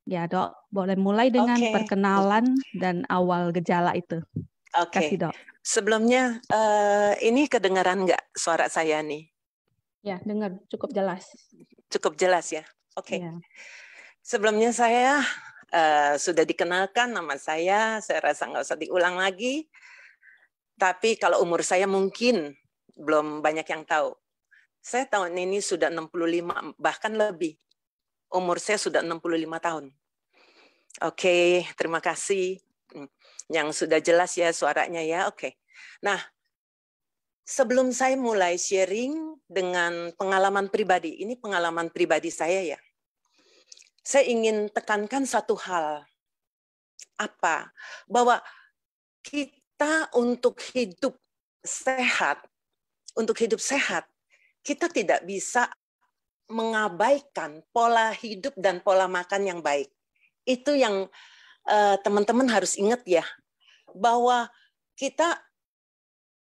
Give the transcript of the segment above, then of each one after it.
Ya, Dok. Boleh mulai dengan Oke. perkenalan dan awal gejala itu. Kasih, Oke. Dok. Sebelumnya, ini kedengaran nggak suara saya nih? Ya, dengar cukup jelas. Cukup jelas ya? Oke. Ya. Sebelumnya saya sudah dikenalkan nama saya rasa nggak usah diulang lagi. Tapi kalau umur saya mungkin belum banyak yang tahu. Saya tahun ini sudah 65, bahkan lebih. Umur saya sudah 65 tahun. Oke, terima kasih. Yang sudah jelas ya suaranya ya, oke. Nah, sebelum saya mulai sharing dengan pengalaman pribadi, ini pengalaman pribadi saya ya. Saya ingin tekankan satu hal. Apa? Bahwa kita untuk hidup sehat, kita tidak bisa mengabaikan pola hidup dan pola makan yang baik. Itu yang teman-teman harus ingat ya, bahwa kita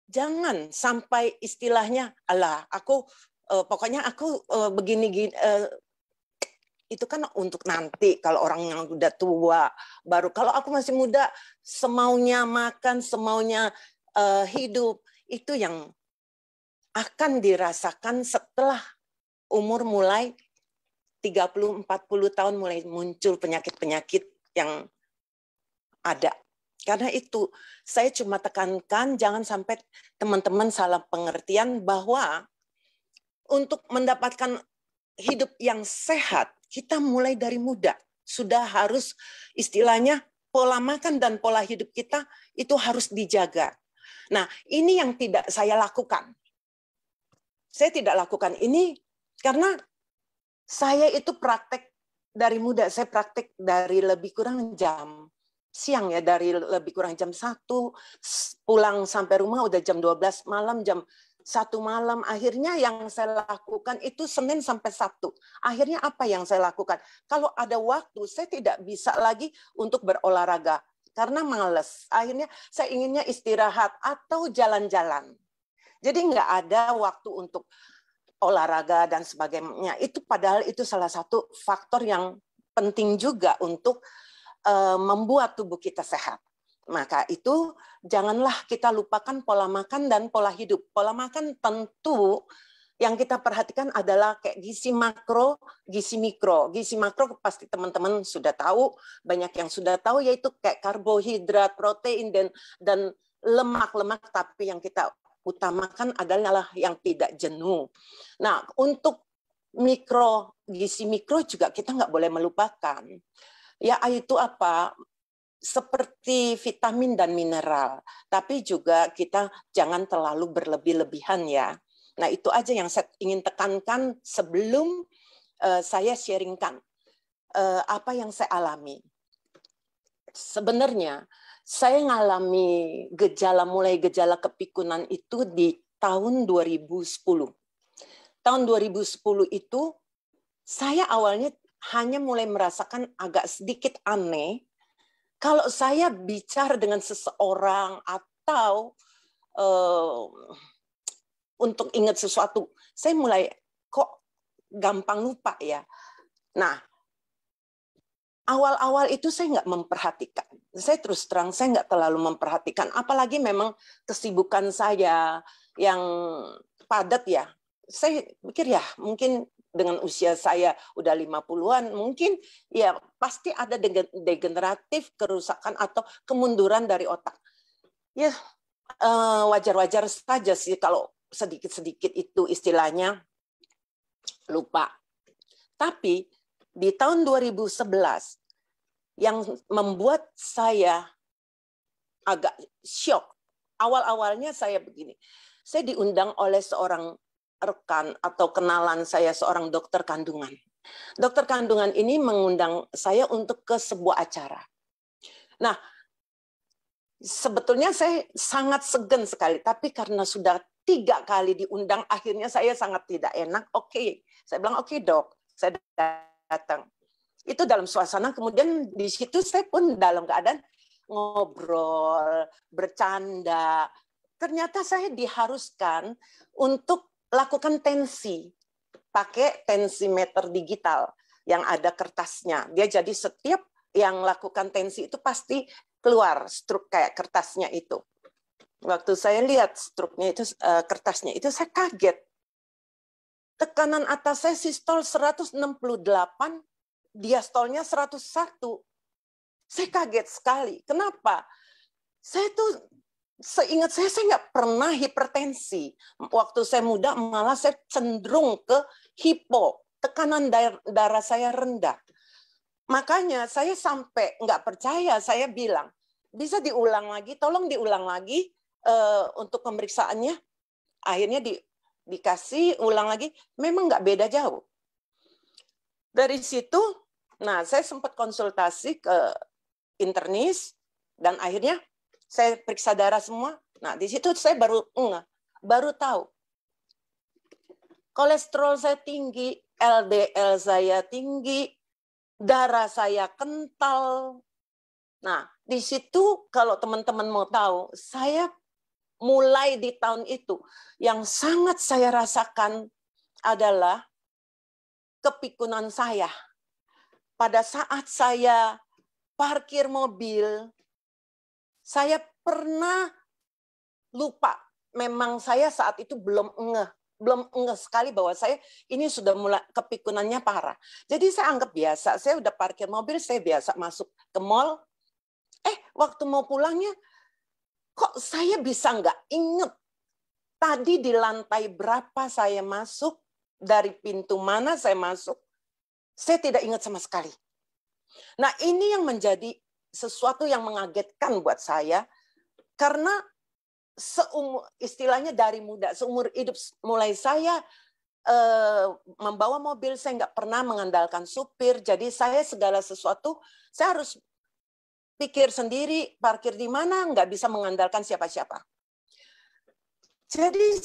jangan sampai istilahnya, alah, pokoknya aku begini, itu kan untuk nanti kalau orang yang udah tua. Baru kalau aku masih muda, semaunya makan, semaunya hidup, itu yang akan dirasakan setelah umur mulai 30-40 tahun mulai muncul penyakit-penyakit yang ada. Karena itu, saya cuma tekankan jangan sampai teman-teman salah pengertian bahwa untuk mendapatkan hidup yang sehat, kita mulai dari muda. Sudah harus istilahnya pola makan dan pola hidup kita itu harus dijaga. Nah, ini yang tidak saya lakukan. Saya tidak lakukan ini karena saya itu praktek dari muda. Saya praktek dari lebih kurang jam siang ya, dari lebih kurang jam 1, pulang sampai rumah udah jam 12 malam, jam 1 malam. Akhirnya yang saya lakukan itu Senin sampai Sabtu. Akhirnya apa yang saya lakukan? Kalau ada waktu, saya tidak bisa lagi untuk berolahraga karena males. Akhirnya saya inginnya istirahat atau jalan-jalan. Jadi nggak ada waktu untuk olahraga dan sebagainya. Itu padahal itu salah satu faktor yang penting juga untuk membuat tubuh kita sehat. Maka itu janganlah kita lupakan pola makan dan pola hidup. Pola makan tentu yang kita perhatikan adalah kayak gizi makro, gizi mikro. Gizi makro pasti teman-teman sudah tahu, banyak yang sudah tahu, yaitu kayak karbohidrat, protein, dan lemak-lemak, tapi yang kita utamakan adalah yang tidak jenuh. Nah, untuk gizi mikro juga kita nggak boleh melupakan. Ya, itu apa? Seperti vitamin dan mineral. Tapi juga kita jangan terlalu berlebih-lebihan ya. Nah, itu aja yang saya ingin tekankan sebelum saya sharingkan apa yang saya alami. Sebenarnya, saya mengalami mulai gejala kepikunan itu di tahun 2010. Tahun 2010 itu, saya awalnya hanya mulai merasakan agak sedikit aneh kalau saya bicara dengan seseorang atau untuk ingat sesuatu, saya mulai kok gampang lupa ya. Nah, awal-awal itu saya nggak memperhatikan. Saya terus terang, saya nggak terlalu memperhatikan. Apalagi memang kesibukan saya yang padat ya. Saya pikir ya mungkin dengan usia saya udah 50-an, mungkin ya pasti ada degeneratif, kerusakan atau kemunduran dari otak. Ya wajar-wajar saja sih kalau sedikit-sedikit itu istilahnya lupa. Tapi di tahun 2011 yang membuat saya agak syok. Awal-awalnya saya begini. Saya diundang oleh seorang rekan atau kenalan saya, seorang dokter kandungan. Dokter kandungan ini mengundang saya untuk ke sebuah acara. Nah, sebetulnya saya sangat segan sekali, tapi karena sudah 3 kali diundang, akhirnya saya sangat tidak enak. Oke, saya bilang oke dok, saya datang. Itu dalam suasana, kemudian di situ saya pun dalam keadaan ngobrol, bercanda. Ternyata saya diharuskan untuk lakukan tensi, pakai tensimeter digital. yang ada kertasnya. Dia jadi setiap yang lakukan tensi itu pasti keluar struk kayak kertasnya itu. Waktu saya lihat struknya itu, kertasnya itu, saya kaget. Tekanan atas saya sistol 168, diastolnya 101. Saya kaget sekali. Kenapa? Saya tuh seingat saya nggak pernah hipertensi. Waktu saya muda malah saya cenderung ke hipo. Tekanan darah saya rendah. Makanya saya sampai nggak percaya, saya bilang, bisa diulang lagi, tolong diulang lagi untuk pemeriksaannya. Akhirnya dikasih ulang lagi, memang nggak beda jauh. Dari situ, nah saya sempat konsultasi ke internis, dan akhirnya saya periksa darah semua. Nah di situ saya baru tahu. Kolesterol saya tinggi, LDL saya tinggi, darah saya kental. Nah, di situ kalau teman-teman mau tahu, saya mulai di tahun itu, yang sangat saya rasakan adalah kepikunan saya. Pada saat saya parkir mobil, saya pernah lupa. Memang saya saat itu belum ngeh sekali bahwa saya ini sudah mulai kepikunannya parah. Jadi saya anggap biasa, saya udah parkir mobil, saya biasa masuk ke mall. Waktu mau pulangnya, kok saya bisa nggak inget tadi di lantai berapa saya masuk, dari pintu mana saya masuk, saya tidak ingat sama sekali. Nah ini yang menjadi sesuatu yang mengagetkan buat saya, karena istilahnya dari muda, seumur hidup mulai saya membawa mobil, saya nggak pernah mengandalkan supir. Jadi saya segala sesuatu, saya harus pikir sendiri, parkir di mana, nggak bisa mengandalkan siapa-siapa. Jadi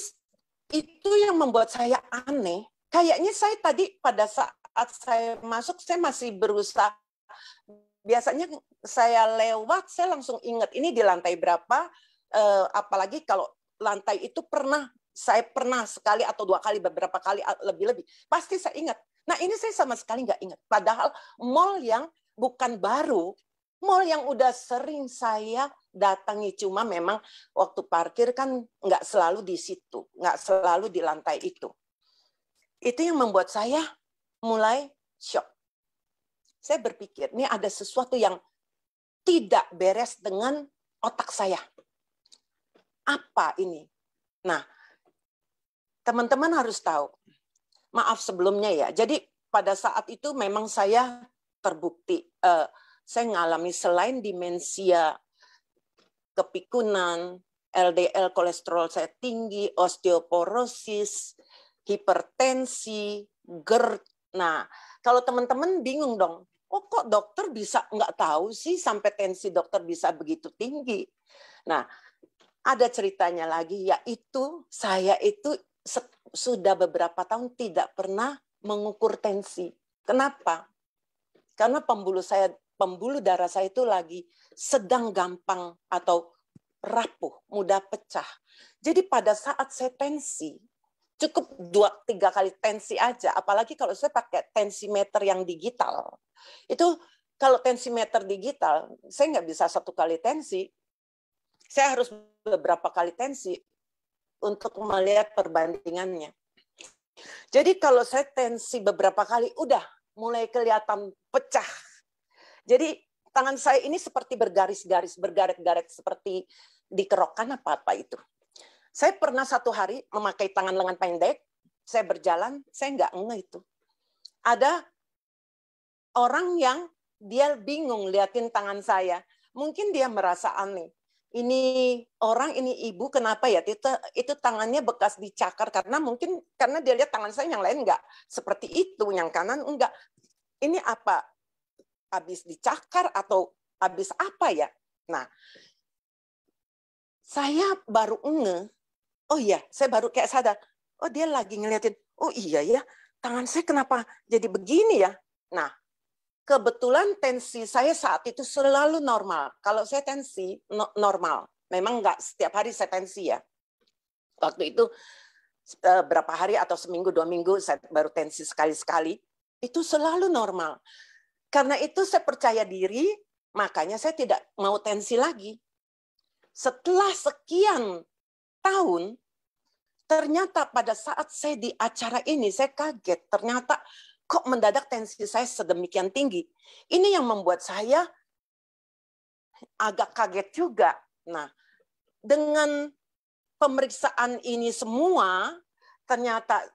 itu yang membuat saya aneh. Kayaknya saya tadi pada saat saya masuk, saya masih berusaha. Biasanya saya lewat, saya langsung ingat ini di lantai berapa. Apalagi kalau lantai itu saya pernah sekali atau dua kali, beberapa kali lebih-lebih. Pasti saya ingat. Nah ini saya sama sekali nggak ingat. Padahal mall yang bukan baru, mall yang udah sering saya datangi, cuma memang waktu parkir kan nggak selalu di situ, nggak selalu di lantai itu. Itu yang membuat saya mulai shock. Saya berpikir, ini ada sesuatu yang tidak beres dengan otak saya. Apa ini? Nah, teman-teman harus tahu. Maaf sebelumnya ya. Jadi pada saat itu memang saya terbukti. Saya mengalami selain demensia, kepikunan, LDL kolesterol saya tinggi, osteoporosis, hipertensi, GERD. Nah, kalau teman-teman bingung dong, kok dokter bisa nggak tahu sih sampai tensi dokter bisa begitu tinggi? Nah, ada ceritanya lagi, yaitu saya itu sudah beberapa tahun tidak pernah mengukur tensi. Kenapa? Karena pembuluh darah saya itu lagi sedang gampang atau rapuh, mudah pecah. Jadi pada saat saya tensi, cukup 2-3 kali tensi aja, apalagi kalau saya pakai tensimeter yang digital. Itu kalau tensimeter digital, saya nggak bisa 1 kali tensi, saya harus beberapa kali tensi untuk melihat perbandingannya. Jadi kalau saya tensi beberapa kali, udah mulai kelihatan pecah. Jadi tangan saya ini seperti bergaris-garis, bergaret-garet seperti dikerokan apa-apa itu. Saya pernah 1 hari memakai tangan lengan pendek, saya berjalan, saya nggak ngeh itu. Ada orang yang dia bingung liatin tangan saya. Mungkin dia merasa aneh. Ini orang, ini ibu, kenapa ya? Itu tangannya bekas dicakar, karena dia lihat tangan saya yang lain nggak seperti itu, yang kanan enggak. Ini apa? Habis dicakar atau habis apa ya? Nah, saya baru ngeh. Oh iya, saya baru kayak sadar. Oh dia lagi ngeliatin. Oh iya ya, tangan saya kenapa jadi begini ya? Nah, kebetulan tensi saya saat itu selalu normal. Kalau saya tensi normal, memang nggak setiap hari saya tensi ya. Waktu itu berapa hari atau seminggu 2 minggu saya baru tensi sekali-sekali. Itu selalu normal. Karena itu saya percaya diri, makanya saya tidak mau tensi lagi. Setelah sekian tahun, ternyata pada saat saya di acara ini, saya kaget. Ternyata kok mendadak tensi saya sedemikian tinggi. Ini yang membuat saya agak kaget juga. Nah, dengan pemeriksaan ini semua, ternyata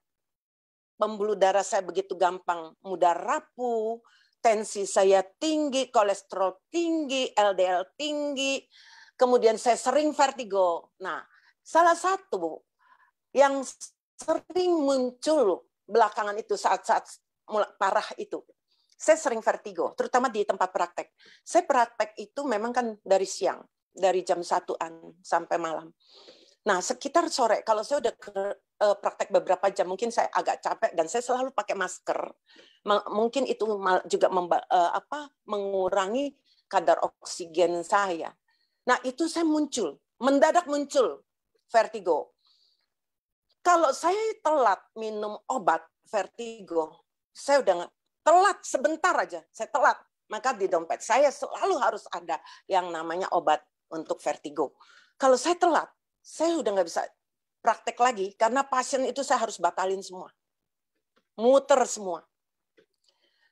pembuluh darah saya begitu gampang mudah rapuh, tensi saya tinggi, kolesterol tinggi, LDL tinggi, kemudian saya sering vertigo. Nah, salah satu yang sering muncul belakangan itu saat-saat parah itu, saya sering vertigo, terutama di tempat praktek. Saya praktek itu memang kan dari siang, dari jam 1-an sampai malam. Nah, sekitar sore, kalau saya udah praktek beberapa jam, mungkin saya agak capek dan saya selalu pakai masker. Mungkin itu juga mengurangi kadar oksigen saya. Nah, itu saya mendadak muncul vertigo. Kalau saya telat minum obat vertigo, saya udah telat sebentar aja, saya telat. Maka di dompet saya selalu harus ada yang namanya obat untuk vertigo. Kalau saya telat, saya udah nggak bisa praktek lagi karena pasien itu saya harus batalin semua, muter semua.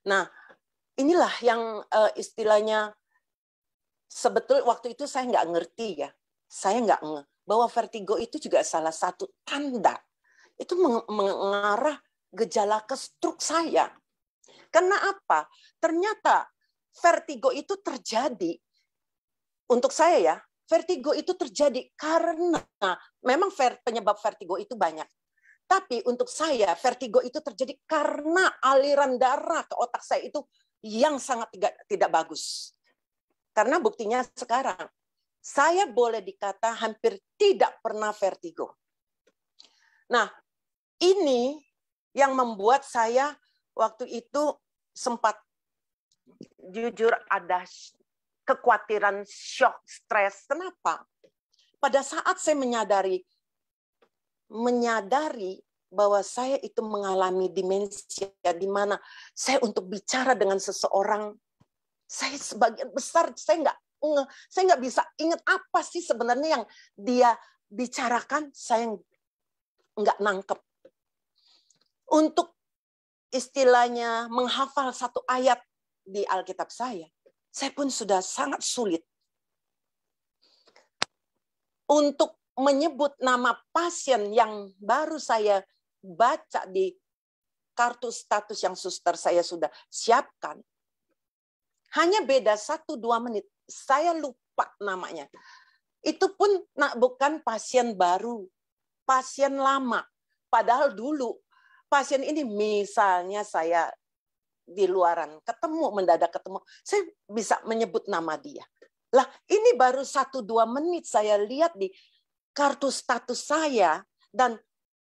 Nah, inilah yang istilahnya sebetulnya waktu itu saya nggak ngerti ya, saya nggak nge bahwa vertigo itu juga salah satu tanda itu mengarah gejala ke stroke saya. Karena apa? Ternyata vertigo itu terjadi untuk saya ya. Vertigo itu terjadi karena memang penyebab vertigo itu banyak. Tapi untuk saya, vertigo itu terjadi karena aliran darah ke otak saya itu yang sangat tidak bagus. Karena buktinya sekarang, saya boleh dikata hampir tidak pernah vertigo. Nah, ini yang membuat saya waktu itu sempat jujur ada kekhawatiran, shock, stres. Kenapa? Pada saat saya menyadari bahwa saya itu mengalami demensia, di mana saya untuk bicara dengan seseorang, saya sebagian besar saya nggak bisa ingat apa sih sebenarnya yang dia bicarakan, saya nggak nangkep. Untuk istilahnya menghafal satu ayat di Alkitab saya pun sudah sangat sulit. Untuk menyebut nama pasien yang baru saya baca di kartu status yang suster saya sudah siapkan, hanya beda 1-2 menit, saya lupa namanya. Itu pun bukan pasien baru, pasien lama. Padahal dulu pasien ini misalnya saya di luaran mendadak ketemu, saya bisa menyebut nama dia. Lah, ini baru 1-2 menit saya lihat di kartu status saya, dan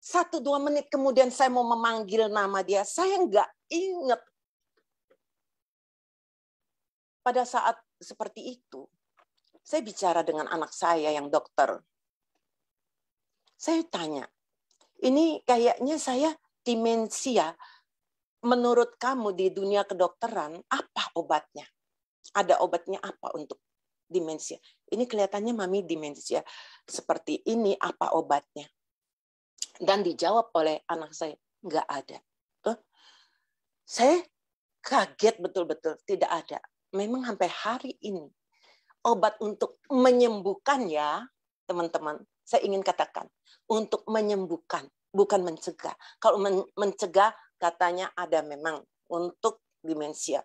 1-2 menit kemudian saya mau memanggil nama dia, saya nggak ingat. Pada saat seperti itu, saya bicara dengan anak saya yang dokter. Saya tanya, ini kayaknya saya demensia. Menurut kamu di dunia kedokteran, apa obatnya? Ada obatnya apa untuk demensia? Ini kelihatannya mami demensia seperti ini, apa obatnya? Dan dijawab oleh anak saya, nggak ada. Saya kaget betul-betul, tidak ada. Memang sampai hari ini, obat untuk menyembuhkan ya, teman-teman, saya ingin katakan, untuk menyembuhkan, bukan mencegah. Kalau mencegah, katanya ada memang untuk demensia.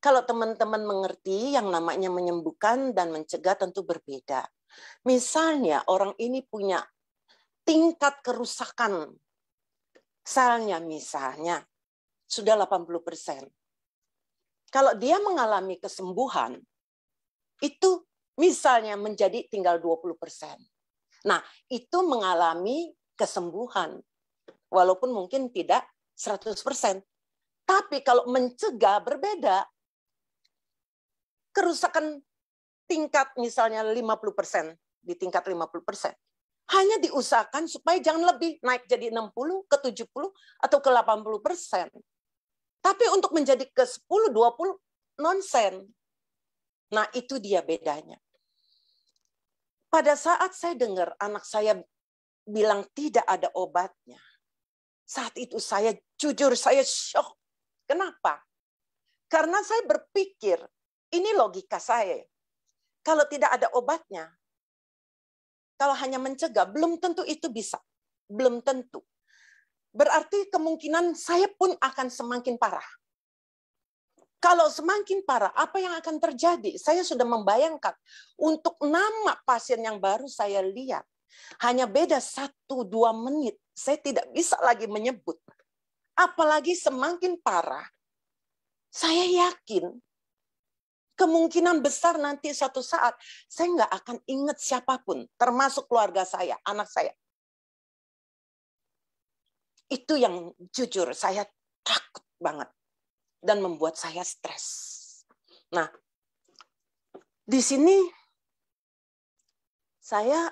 Kalau teman-teman mengerti yang namanya menyembuhkan dan mencegah tentu berbeda. Misalnya orang ini punya tingkat kerusakan selnya misalnya sudah 80%. Kalau dia mengalami kesembuhan, itu misalnya menjadi tinggal 20%. Nah, itu mengalami kesembuhan. Walaupun mungkin tidak 100%. Tapi kalau mencegah berbeda. Kerusakan tingkat misalnya 50%, di tingkat 50%. Hanya diusahakan supaya jangan lebih naik jadi 60, ke 70, atau ke 80%. Tapi untuk menjadi ke 10, 20 nonsen. Nah, itu dia bedanya. Pada saat saya dengar anak saya bilang tidak ada obatnya, saat itu saya jujur, saya shock. Kenapa? Karena saya berpikir, ini logika saya. Kalau tidak ada obatnya, kalau hanya mencegah, belum tentu itu bisa. Belum tentu. Berarti kemungkinan saya pun akan semakin parah. Kalau semakin parah, apa yang akan terjadi? Saya sudah membayangkan untuk nama pasien yang baru saya lihat. Hanya beda 1-2 menit. Saya tidak bisa lagi menyebut. Apalagi semakin parah. Saya yakin kemungkinan besar nanti suatu saat saya nggak akan ingat siapapun. Termasuk keluarga saya, anak saya. Itu yang jujur saya takut banget dan membuat saya stres. Nah, di sini saya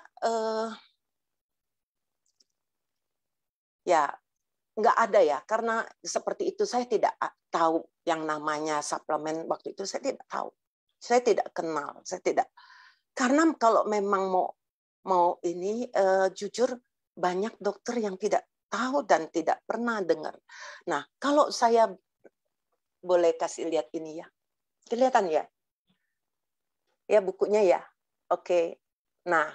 ya nggak ada ya, karena seperti itu saya tidak tahu yang namanya suplemen waktu itu, saya tidak tahu, saya tidak kenal, saya tidak. Karena kalau memang mau ini jujur banyak dokter yang tidak tahu dan tidak pernah dengar. Nah, kalau saya boleh kasih lihat ini ya. Kelihatan ya? Ya bukunya ya. Oke. Nah,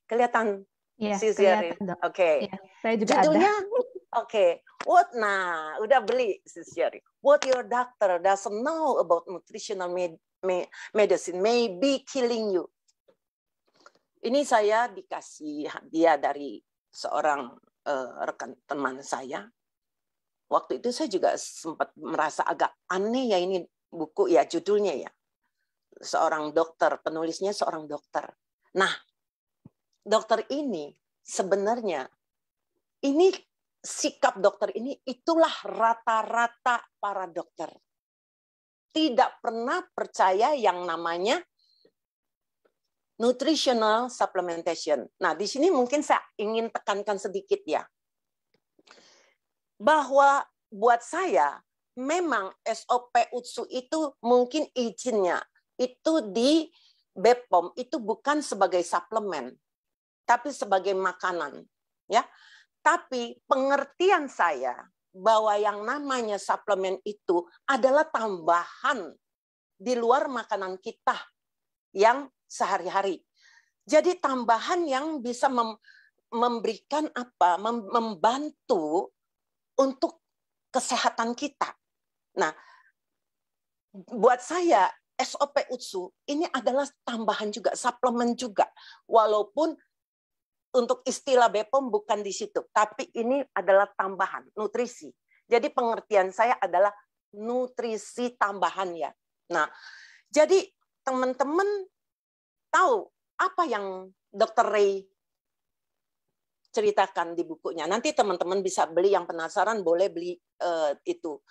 kelihatan Iya, Sisyari. kelihatan, Dok. Oke. Iya, saya juga Judulnya ada. oke. Nah, udah beli Sisyari. What your doctor doesn't know about nutritional medicine may be killing you. Ini saya dikasih hadiah dari seorang rekan teman saya. Waktu itu saya juga sempat merasa agak aneh ya, ini buku ya, judulnya ya. Seorang dokter, penulisnya seorang dokter. Nah, dokter ini sebenarnya, ini sikap dokter ini itulah rata-rata para dokter. Tidak pernah percaya yang namanya nutritional supplementation. Nah, di sini mungkin saya ingin tekankan sedikit ya. Bahwa buat saya memang SOP UTSU itu mungkin izinnya itu di BPOM itu bukan sebagai suplemen, tapi sebagai makanan, ya. Tapi pengertian saya bahwa yang namanya suplemen itu adalah tambahan di luar makanan kita yang sehari-hari. Jadi tambahan yang bisa memberikan apa? Membantu untuk kesehatan kita. Nah, buat saya SOP UTSU ini adalah tambahan juga, suplemen juga. Walaupun untuk istilah BPOM bukan di situ, tapi ini adalah tambahan, nutrisi. Jadi pengertian saya adalah nutrisi tambahan ya. Nah, jadi teman-teman tahu apa yang Dr. Ray ceritakan di bukunya. Nanti teman-teman bisa beli, yang penasaran boleh beli itu.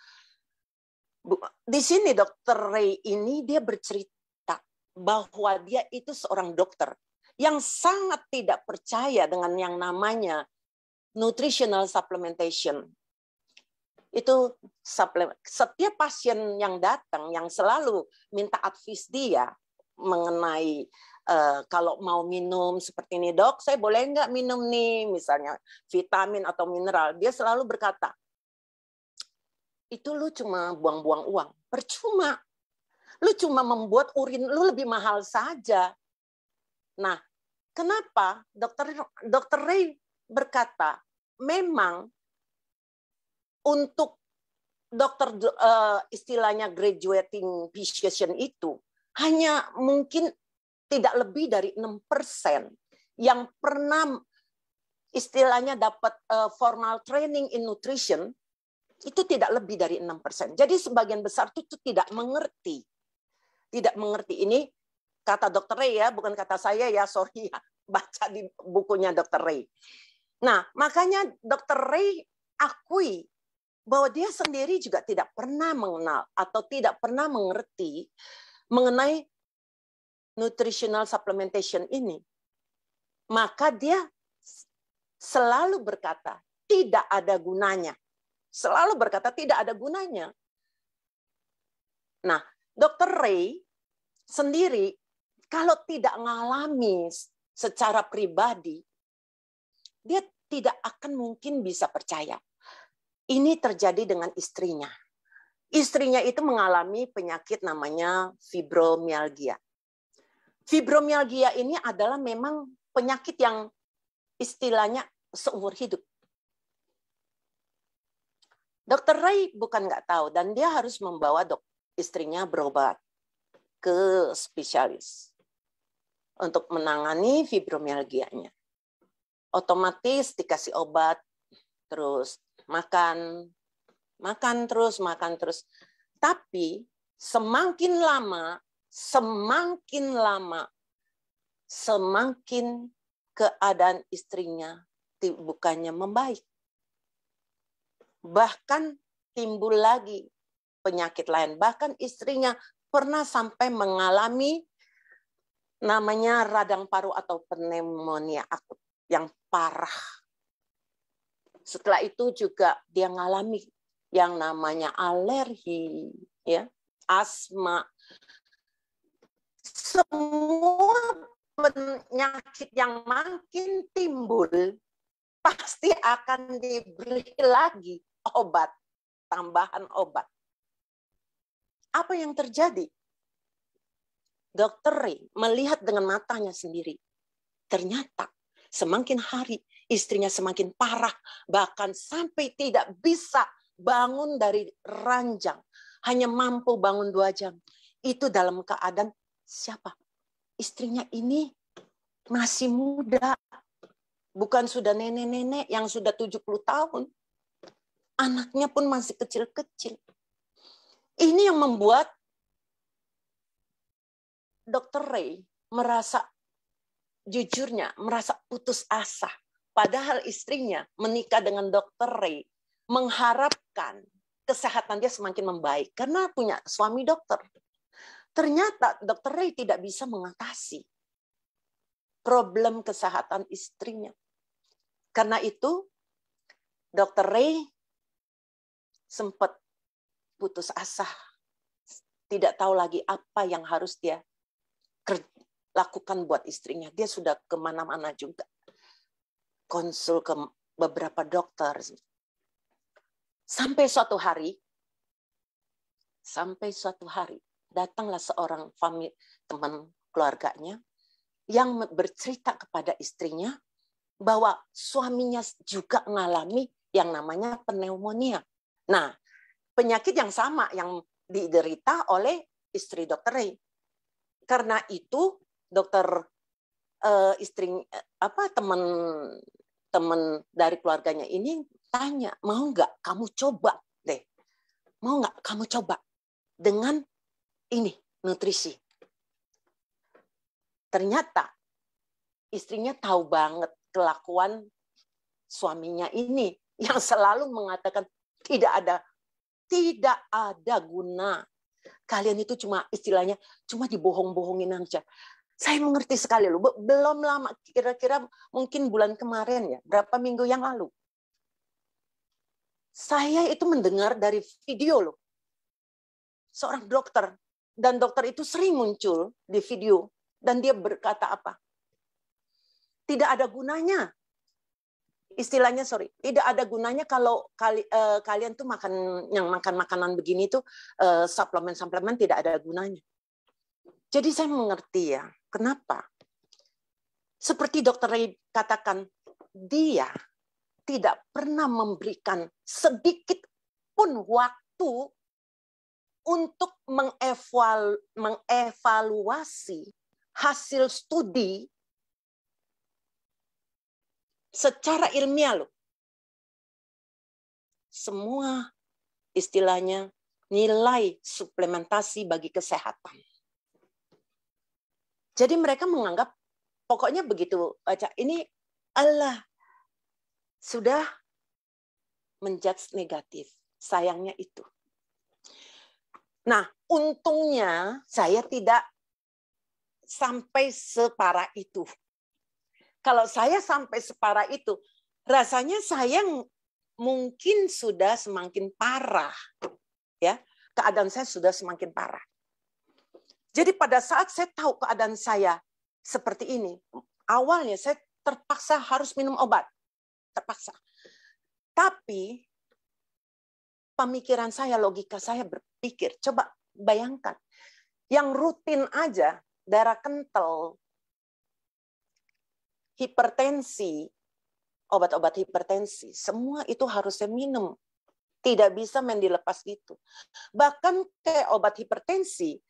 Di sini Dr. Ray ini dia bercerita bahwa dia itu seorang dokter yang sangat tidak percaya dengan yang namanya nutritional supplementation. Itu setiap pasien yang datang yang selalu minta advice dia mengenai kalau mau minum seperti ini, dok, saya boleh nggak minum nih, misalnya vitamin atau mineral. Dia selalu berkata, itu lu cuma buang-buang uang, percuma. Lu cuma membuat urin lu lebih mahal saja. Nah, kenapa Dr. Ray berkata, memang untuk dokter istilahnya graduating physician itu hanya mungkin tidak lebih dari 6% yang pernah istilahnya dapat formal training in nutrition, itu tidak lebih dari 6%. Jadi sebagian besar itu tidak mengerti. Tidak mengerti. Ini kata Dr. Ray ya, bukan kata saya ya, sorry ya. Baca di bukunya Dr. Ray. Nah, makanya Dr. Ray akui bahwa dia sendiri juga tidak pernah mengenal atau tidak pernah mengerti mengenai nutritional supplementation ini. Maka dia selalu berkata, tidak ada gunanya. Selalu berkata tidak ada gunanya. Nah, Dr. Ray sendiri kalau tidak mengalami secara pribadi, dia tidak akan mungkin bisa percaya. Ini terjadi dengan istrinya. Istrinya itu mengalami penyakit namanya fibromialgia. Fibromialgia ini adalah memang penyakit yang istilahnya seumur hidup. Dr. Ray bukan nggak tahu, dan dia harus membawa istrinya berobat ke spesialis untuk menangani fibromialgianya. Otomatis dikasih obat, terus makan terus. Tapi semakin lama, semakin keadaan istrinya bukannya membaik. Bahkan timbul lagi penyakit lain. Bahkan istrinya pernah sampai mengalami namanya radang paru atau pneumonia akut yang parah. Setelah itu juga dia mengalami yang namanya alergi, ya, asma. Semua penyakit yang makin timbul pasti akan diberi lagi obat, tambahan obat. Apa yang terjadi? Dr. Ray melihat dengan matanya sendiri. Ternyata semakin hari istrinya semakin parah, bahkan sampai tidak bisa bangun dari ranjang, hanya mampu bangun 2 jam. Itu dalam keadaan siapa? Istrinya ini masih muda, bukan sudah nenek-nenek yang sudah 70 tahun. Anaknya pun masih kecil-kecil. Ini yang membuat Dr. Ray merasa, jujurnya, merasa putus asa. Padahal istrinya menikah dengan Dr. Ray, mengharapkan kesehatan dia semakin membaik. Karena punya suami dokter. Ternyata Dr. Ray tidak bisa mengatasi problem kesehatan istrinya. Karena itu, Dr. Ray sempat putus asa. Tidak tahu lagi apa yang harus dia lakukan buat istrinya. Dia sudah kemana-mana juga. Konsul ke beberapa dokter. Sampai suatu hari, datanglah seorang teman keluarganya yang bercerita kepada istrinya bahwa suaminya juga mengalami yang namanya pneumonia. Nah, penyakit yang sama yang diderita oleh istri Dr. Ray. Karena itu teman dari keluarganya ini tanya, mau nggak kamu coba deh, mau nggak kamu coba dengan ini nutrisi. Ternyata istrinya tahu banget kelakuan suaminya ini yang selalu mengatakan tidak ada guna. Kalian itu cuma istilahnya cuma dibohong-bohongin aja. Saya mengerti sekali loh. Belum lama, kira-kira mungkin bulan kemarin ya, berapa minggu yang lalu. Saya itu mendengar dari video loh. Seorang dokter, dan dokter itu sering muncul di video, dan dia berkata apa? Tidak ada gunanya. Istilahnya, tidak ada gunanya kalau kalian tuh makan makanan begini tuh suplemen tidak ada gunanya. Jadi saya mengerti ya, kenapa? Seperti Dr. Ray katakan, dia tidak pernah memberikan sedikit pun waktu untuk mengevaluasi hasil studi secara ilmiah loh. Semua istilahnya nilai suplementasi bagi kesehatan. Jadi mereka menganggap pokoknya begitu baca ini Allah sudah menjudge negatif. Sayangnya itu. Nah, untungnya saya tidak sampai separah itu. Kalau saya sampai separah itu, rasanya saya mungkin sudah semakin parah, ya. keadaan saya sudah semakin parah. Jadi pada saat saya tahu keadaan saya seperti ini, awalnya saya terpaksa harus minum obat. Terpaksa. Tapi pemikiran saya, logika saya berpikir, coba bayangkan, yang rutin aja, darah kental, hipertensi, obat-obat hipertensi, semua itu harus saya minum. Tidak bisa main dilepas gitu. Bahkan kayak obat hipertensi,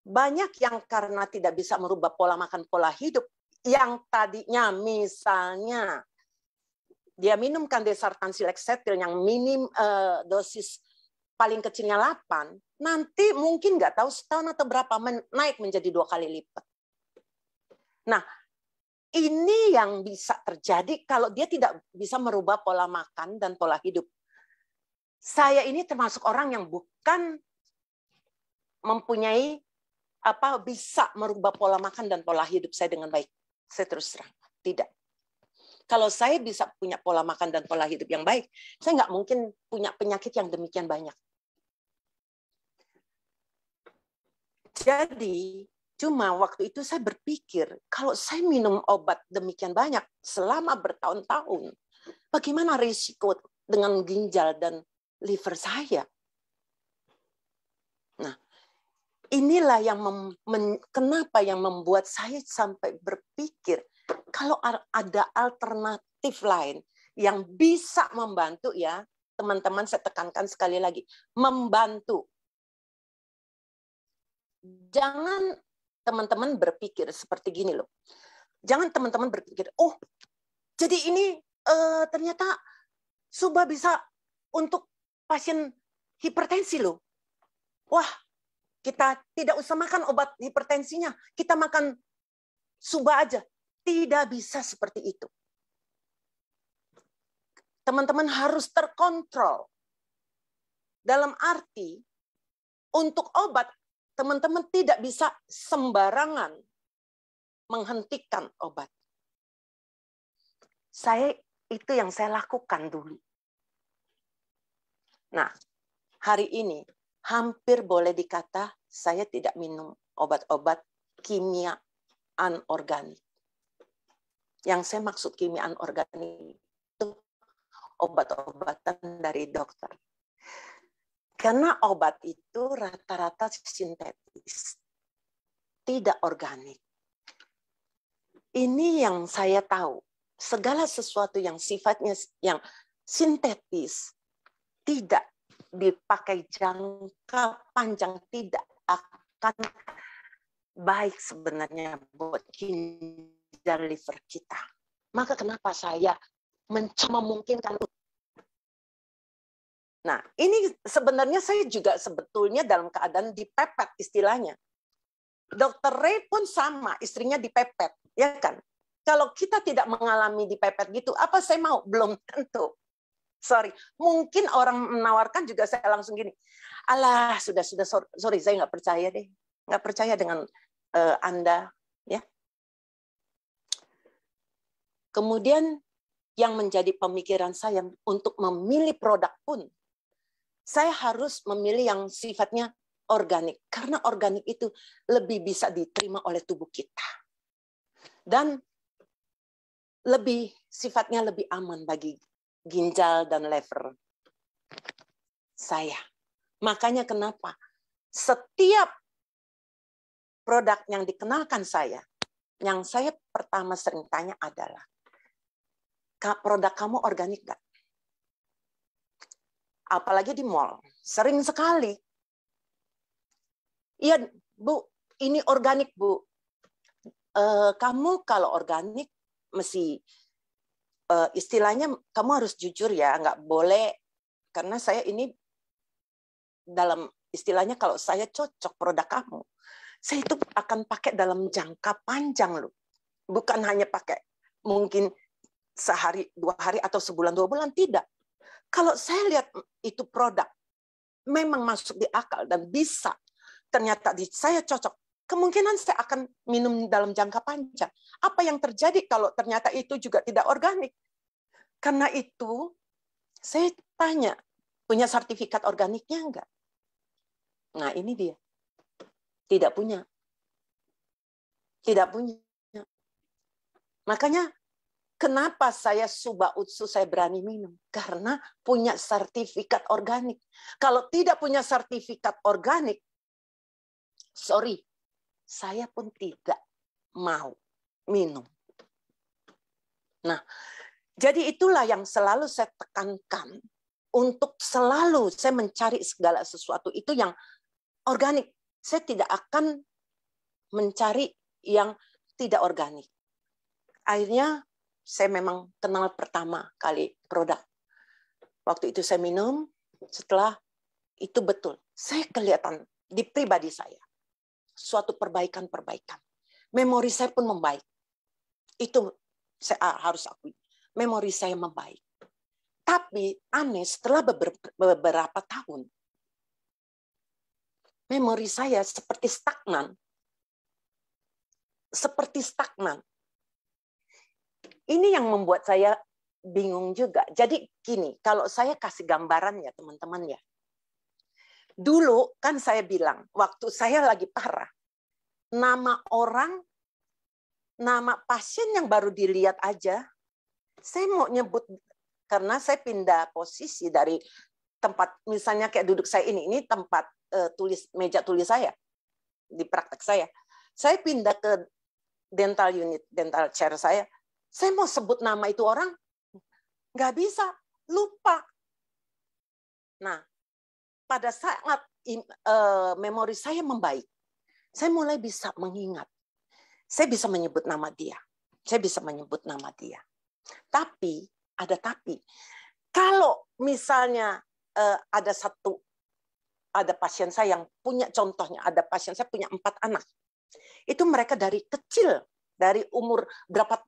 banyak yang karena tidak bisa merubah pola makan, pola hidup, yang tadinya misalnya dia minum Candesartan Silexetil yang minim dosis paling kecilnya 8, nanti mungkin nggak tahu setahun atau berapa naik menjadi 2 kali lipat. Nah, ini yang bisa terjadi kalau dia tidak bisa merubah pola makan dan pola hidup. Saya ini termasuk orang yang bukan mempunyai bisa merubah pola makan dan pola hidup saya dengan baik. Saya terus terang, tidak. Kalau saya bisa punya pola makan dan pola hidup yang baik, saya nggak mungkin punya penyakit yang demikian banyak. Jadi, cuma waktu itu saya berpikir, kalau saya minum obat demikian banyak selama bertahun-tahun, bagaimana risiko dengan ginjal dan liver saya? Nah, inilah yang kenapa yang membuat saya sampai berpikir, kalau ada alternatif lain yang bisa membantu, ya teman-teman, saya tekankan sekali lagi, membantu. Jangan teman-teman berpikir seperti gini loh. Jangan teman-teman berpikir, oh jadi ini ternyata Suba bisa untuk pasien hipertensi loh. Wah, kita tidak usah makan obat hipertensinya, kita makan Suba aja. Tidak bisa seperti itu. Teman-teman harus terkontrol. Dalam arti, untuk obat, teman-teman tidak bisa sembarangan menghentikan obat. Itu yang saya lakukan dulu. Nah, hari ini hampir boleh dikata saya tidak minum obat-obat kimia anorganik. Yang saya maksud kimia anorganik itu obat-obatan dari dokter. Karena obat itu rata-rata sintetis, tidak organik. Ini yang saya tahu. Segala sesuatu yang sifatnya yang sintetis, tidak dipakai jangka panjang, tidak akan baik sebenarnya buat ginjal liver kita. Maka kenapa saya memungkinkan. Nah, ini sebenarnya saya juga sebetulnya dalam keadaan dipepet istilahnya. Dr. Ray pun sama, istrinya dipepet, ya kan? Kalau kita tidak mengalami dipepet gitu, apa saya mau? Belum tentu. Sorry, mungkin orang menawarkan juga saya langsung gini, alah sudah sorry saya nggak percaya deh, nggak percaya dengan Anda, ya. Kemudian yang menjadi pemikiran saya untuk memilih produk pun, saya harus memilih yang sifatnya organik, karena organik itu lebih bisa diterima oleh tubuh kita dan sifatnya lebih aman bagi ginjal dan liver saya. Makanya kenapa setiap produk yang dikenalkan saya, yang saya pertama sering tanya adalah, produk kamu organik nggak? Apalagi di mall, sering sekali. Iya, Bu, ini organik, Bu. Kamu kalau organik, mesti istilahnya kamu harus jujur ya, nggak boleh, karena saya ini dalam istilahnya kalau saya cocok produk kamu, saya itu akan pakai dalam jangka panjang loh. Bukan hanya pakai mungkin sehari, 2 hari, atau sebulan, 2 bulan, tidak. Kalau saya lihat itu produk memang masuk di akal dan bisa ternyata saya cocok, kemungkinan saya akan minum dalam jangka panjang. Apa yang terjadi kalau ternyata itu juga tidak organik? Karena itu saya tanya, punya sertifikat organiknya enggak? Nah, ini dia. Tidak punya. Tidak punya. Makanya kenapa saya Subah Utsu saya berani minum? Karena punya sertifikat organik. Kalau tidak punya sertifikat organik, sorry, saya pun tidak mau minum. Nah, jadi itulah yang selalu saya tekankan. Untuk selalu saya mencari segala sesuatu itu yang organik. Saya tidak akan mencari yang tidak organik. Akhirnya saya memang kenal pertama kali produk. Waktu itu saya minum, setelah itu betul. Saya kelihatan di pribadi saya. Suatu perbaikan-perbaikan. Memori saya pun membaik. Itu saya harus akui. Memori saya membaik. Tapi aneh, setelah beberapa tahun, memori saya seperti stagnan. Seperti stagnan. Ini yang membuat saya bingung juga. Jadi gini, kalau saya kasih gambaran ya teman-teman ya. Dulu kan saya bilang, waktu saya lagi parah, nama orang, nama pasien yang baru dilihat aja, saya mau nyebut, karena saya pindah posisi dari tempat, misalnya kayak duduk saya ini tempat meja tulis saya, di praktek saya. Saya pindah ke dental unit, dental chair saya mau sebut nama itu orang, nggak bisa, lupa. Nah, pada saat memori saya membaik, saya mulai bisa mengingat. Saya bisa menyebut nama dia. Saya bisa menyebut nama dia. Tapi, ada tapi. Kalau misalnya ada pasien saya yang punya, contohnya, ada pasien saya punya 4 anak. Itu mereka dari kecil, dari umur berapa,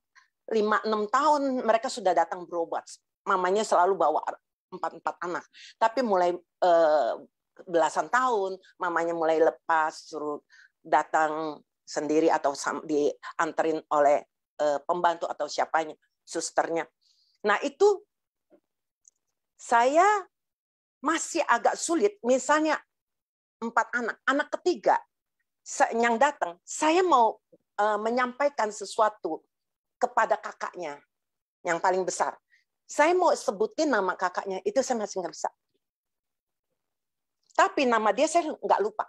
5-6 tahun, mereka sudah datang berobat. Mamanya selalu bawa 4 anak. Tapi mulai belasan tahun, mamanya mulai lepas, suruh datang sendiri atau dianterin oleh pembantu atau siapanya, susternya. Nah itu saya masih agak sulit. Misalnya 4 anak, anak ketiga yang datang, saya mau menyampaikan sesuatu kepada kakaknya yang paling besar. Saya mau sebutin nama kakaknya, itu saya masih nggak bisa. Tapi nama dia saya nggak lupa.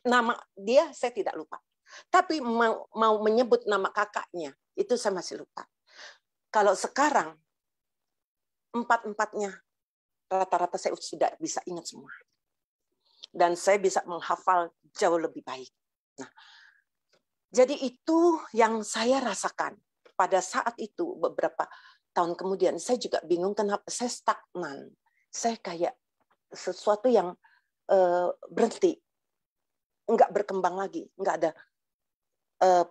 Nama dia saya tidak lupa. Tapi mau menyebut nama kakaknya, itu saya masih lupa. Kalau sekarang, 4-4-nya, rata-rata saya sudah bisa ingat semua. Dan saya bisa menghafal jauh lebih baik. Nah, jadi itu yang saya rasakan. Pada saat itu, beberapa tahun kemudian, saya juga bingung kenapa saya stagnan. Saya kayak sesuatu yang berhenti. Nggak berkembang lagi. Nggak ada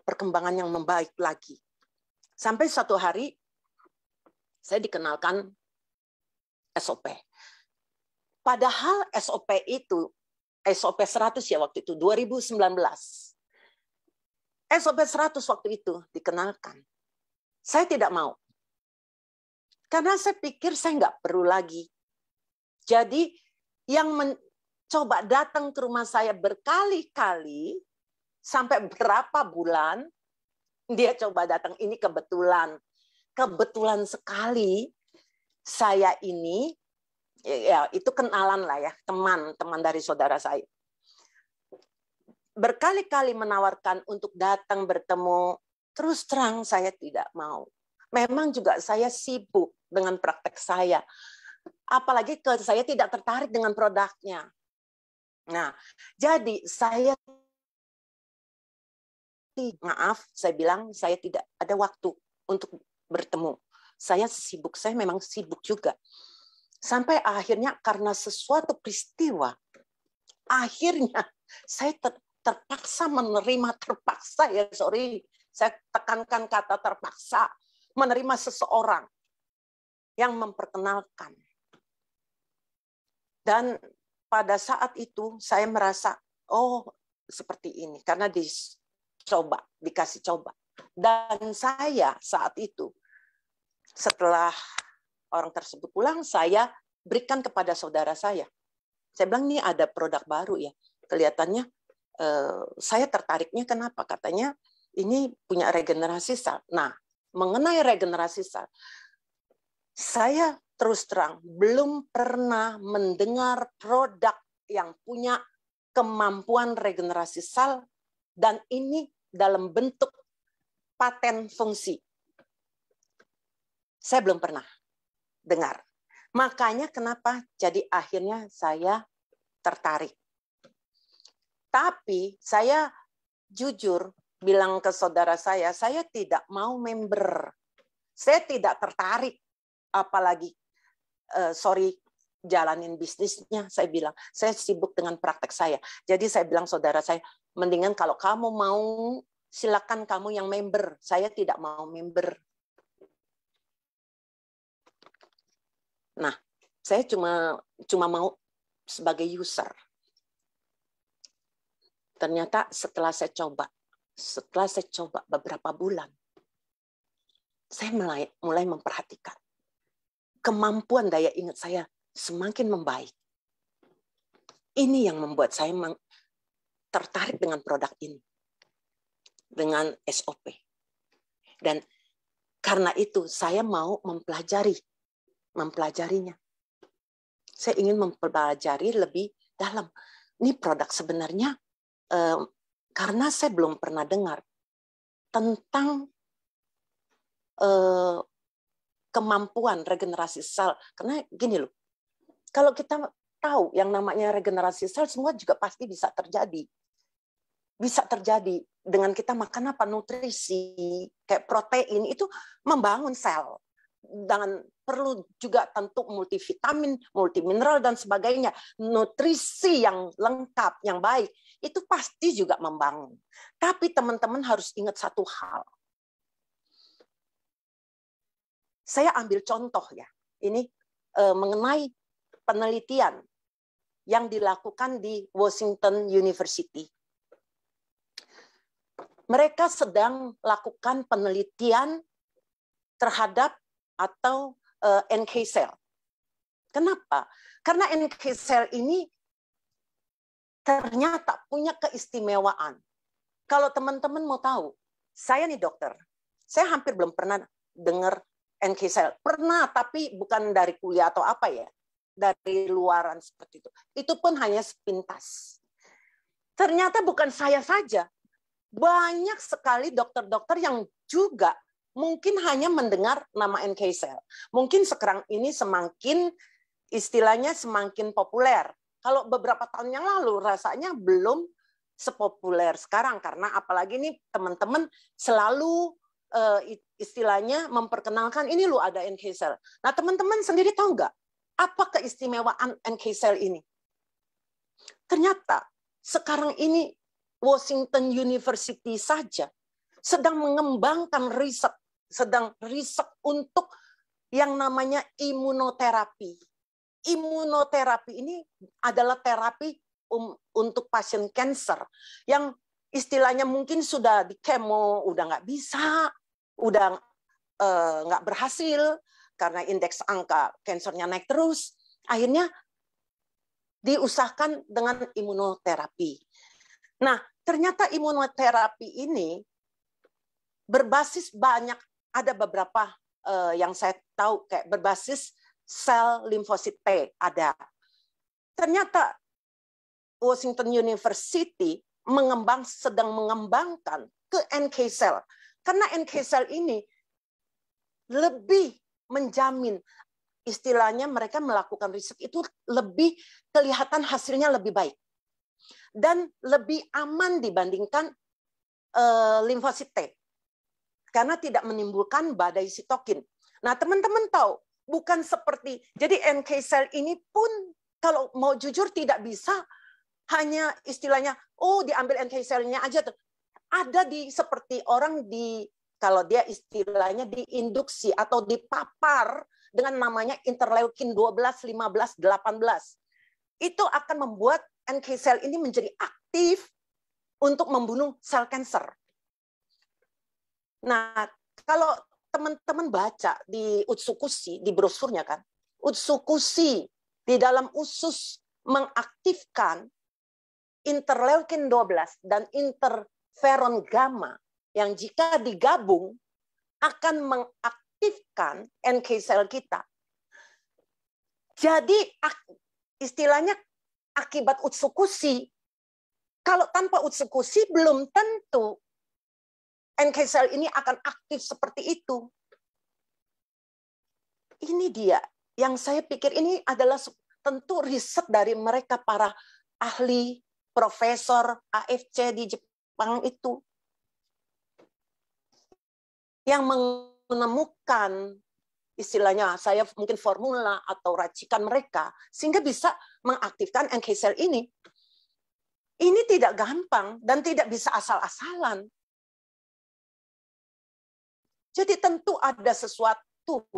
perkembangan yang membaik lagi. Sampai suatu hari, saya dikenalkan SOP. Padahal SOP itu, SOP 100 ya waktu itu, 2019. SOP 100 waktu itu dikenalkan. Saya tidak mau. Karena saya pikir saya nggak perlu lagi. Jadi yang mencoba datang ke rumah saya berkali-kali, sampai berapa bulan, dia coba datang. Ini kebetulan. Kebetulan sekali saya ini, ya itu kenalan lah ya, teman dari saudara saya. Berkali-kali menawarkan untuk datang bertemu, terus terang saya tidak mau. Memang juga saya sibuk dengan praktek saya. Apalagi saya tidak tertarik dengan produknya. Nah, jadi saya maaf, saya bilang saya tidak ada waktu untuk bertemu. Saya sibuk, saya memang sibuk juga. Sampai akhirnya karena sesuatu peristiwa, akhirnya saya terpaksa menerima, terpaksa ya, sorry, saya tekankan kata terpaksa, menerima seseorang yang memperkenalkan. Dan pada saat itu saya merasa, oh seperti ini, karena dikasih coba. Dan saya saat itu, setelah orang tersebut pulang, saya berikan kepada saudara saya. Saya bilang ini ada produk baru ya. Kelihatannya saya tertariknya kenapa? Katanya ini punya regenerasi sel. Nah, mengenai regenerasi sel, saya terus terang belum pernah mendengar produk yang punya kemampuan regenerasi sel dan ini dalam bentuk paten fungsi. Saya belum pernah dengar. Makanya kenapa jadi akhirnya saya tertarik. Tapi saya jujur bilang ke saudara saya tidak mau member. Saya tidak tertarik, apalagi jalanin bisnisnya. Saya bilang, saya sibuk dengan praktek saya. Jadi saya bilang saudara saya, mendingan kalau kamu mau, silakan kamu yang member. Saya tidak mau member. Nah, saya cuma mau sebagai user. Ternyata setelah saya coba beberapa bulan, saya mulai memperhatikan kemampuan daya ingat saya semakin membaik. Ini yang membuat saya tertarik dengan produk ini, dengan SOP. Dan karena itu saya mau mempelajarinya. Saya ingin mempelajari lebih dalam. Ini produk sebenarnya, karena saya belum pernah dengar tentang kemampuan regenerasi sel. Karena gini loh, kalau kita tahu yang namanya regenerasi sel, semua juga pasti bisa terjadi. Bisa terjadi dengan kita makan apa, nutrisi, kayak protein, itu membangun sel. Dan perlu juga tentu multivitamin, multimineral, dan sebagainya. Nutrisi yang lengkap, yang baik, itu pasti juga membangun. Tapi teman-teman harus ingat satu hal. Saya ambil contoh ya, ini mengenai penelitian yang dilakukan di Washington University. Mereka sedang lakukan penelitian terhadap atau NK cell. Kenapa? Karena NK cell ini ternyata punya keistimewaan. Kalau teman-teman mau tahu, saya nih dokter, saya hampir belum pernah dengar NK cell. Pernah, tapi bukan dari kuliah atau apa ya, dari luaran seperti itu. Itu pun hanya sepintas. Ternyata bukan saya saja. Banyak sekali dokter-dokter yang juga mungkin hanya mendengar nama NK cell. Mungkin sekarang ini semakin istilahnya semakin populer. Kalau beberapa tahun yang lalu rasanya belum sepopuler sekarang, karena apalagi nih teman-teman selalu istilahnya memperkenalkan ini loh ada NK cell. Nah teman-teman sendiri tahu nggak apa keistimewaan NK cell ini? Ternyata sekarang ini Washington University saja sedang mengembangkan riset, untuk yang namanya imunoterapi. Imunoterapi ini adalah terapi untuk pasien kanker yang istilahnya mungkin sudah di kemo, udah nggak bisa, udah nggak berhasil karena indeks angka kankernya naik terus. Akhirnya diusahakan dengan imunoterapi. Nah, ternyata imunoterapi ini berbasis banyak, ada beberapa yang saya tahu kayak berbasis sel limfosit T ada. Ternyata Washington University sedang mengembangkan ke NK cell. Karena NK cell ini lebih menjamin, istilahnya mereka melakukan riset itu lebih kelihatan hasilnya lebih baik. Dan lebih aman dibandingkan limfosit T. Karena tidak menimbulkan badai sitokin. Nah, teman-teman tahu, bukan seperti, jadi NK cell ini pun kalau mau jujur tidak bisa hanya istilahnya, oh diambil NK cell-nya aja. Ada seperti orang kalau dia istilahnya diinduksi atau dipapar dengan namanya interleukin 12, 15, 18. Itu akan membuat NK cell ini menjadi aktif untuk membunuh sel kanker. Nah, kalau teman-teman baca di Utsukushi, di brosurnya kan, Utsukushi di dalam usus mengaktifkan interleukin 12 dan interferon gamma yang jika digabung akan mengaktifkan NK sel kita. Jadi istilahnya akibat utsukusi. Kalau tanpa utsukusi belum tentu NK sel ini akan aktif seperti itu. Ini dia yang saya pikir ini adalah tentu riset dari mereka para ahli, profesor AFC di Jepang itu yang menemukan istilahnya saya mungkin formula atau racikan mereka sehingga bisa mengaktifkan NK sel ini. Ini tidak gampang dan tidak bisa asal-asalan. Jadi tentu ada sesuatu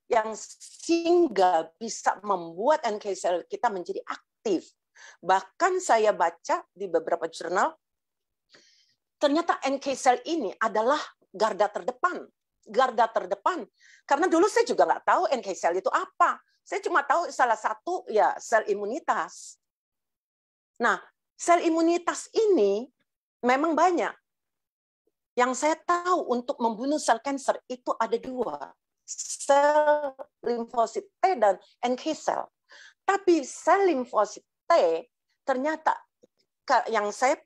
yang sehingga bisa membuat NK sel kita menjadi aktif. Bahkan saya baca di beberapa jurnal, ternyata NK sel ini adalah garda terdepan. Garda terdepan. Karena dulu saya juga nggak tahu NK sel itu apa. Saya cuma tahu salah satu ya sel imunitas. Nah, sel imunitas ini memang banyak. Yang saya tahu untuk membunuh sel kanker itu ada dua. Sel limfosit T dan NK sel. Tapi sel limfosit T ternyata yang saya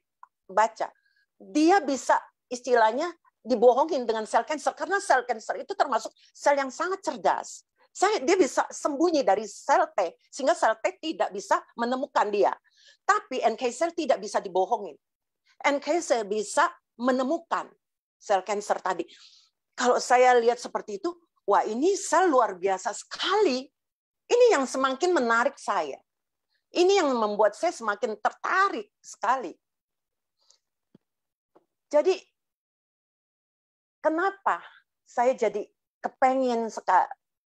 baca, dia bisa istilahnya dibohongin dengan sel kanker. Karena sel kanker itu termasuk sel yang sangat cerdas. Dia bisa sembunyi dari sel T, sehingga sel T tidak bisa menemukan dia. Tapi NK sel tidak bisa dibohongin. NK sel bisa menemukan sel kanker tadi. Kalau saya lihat seperti itu, wah ini sel luar biasa sekali. Ini yang semakin menarik saya. Ini yang membuat saya semakin tertarik sekali. Jadi, kenapa saya jadi kepengen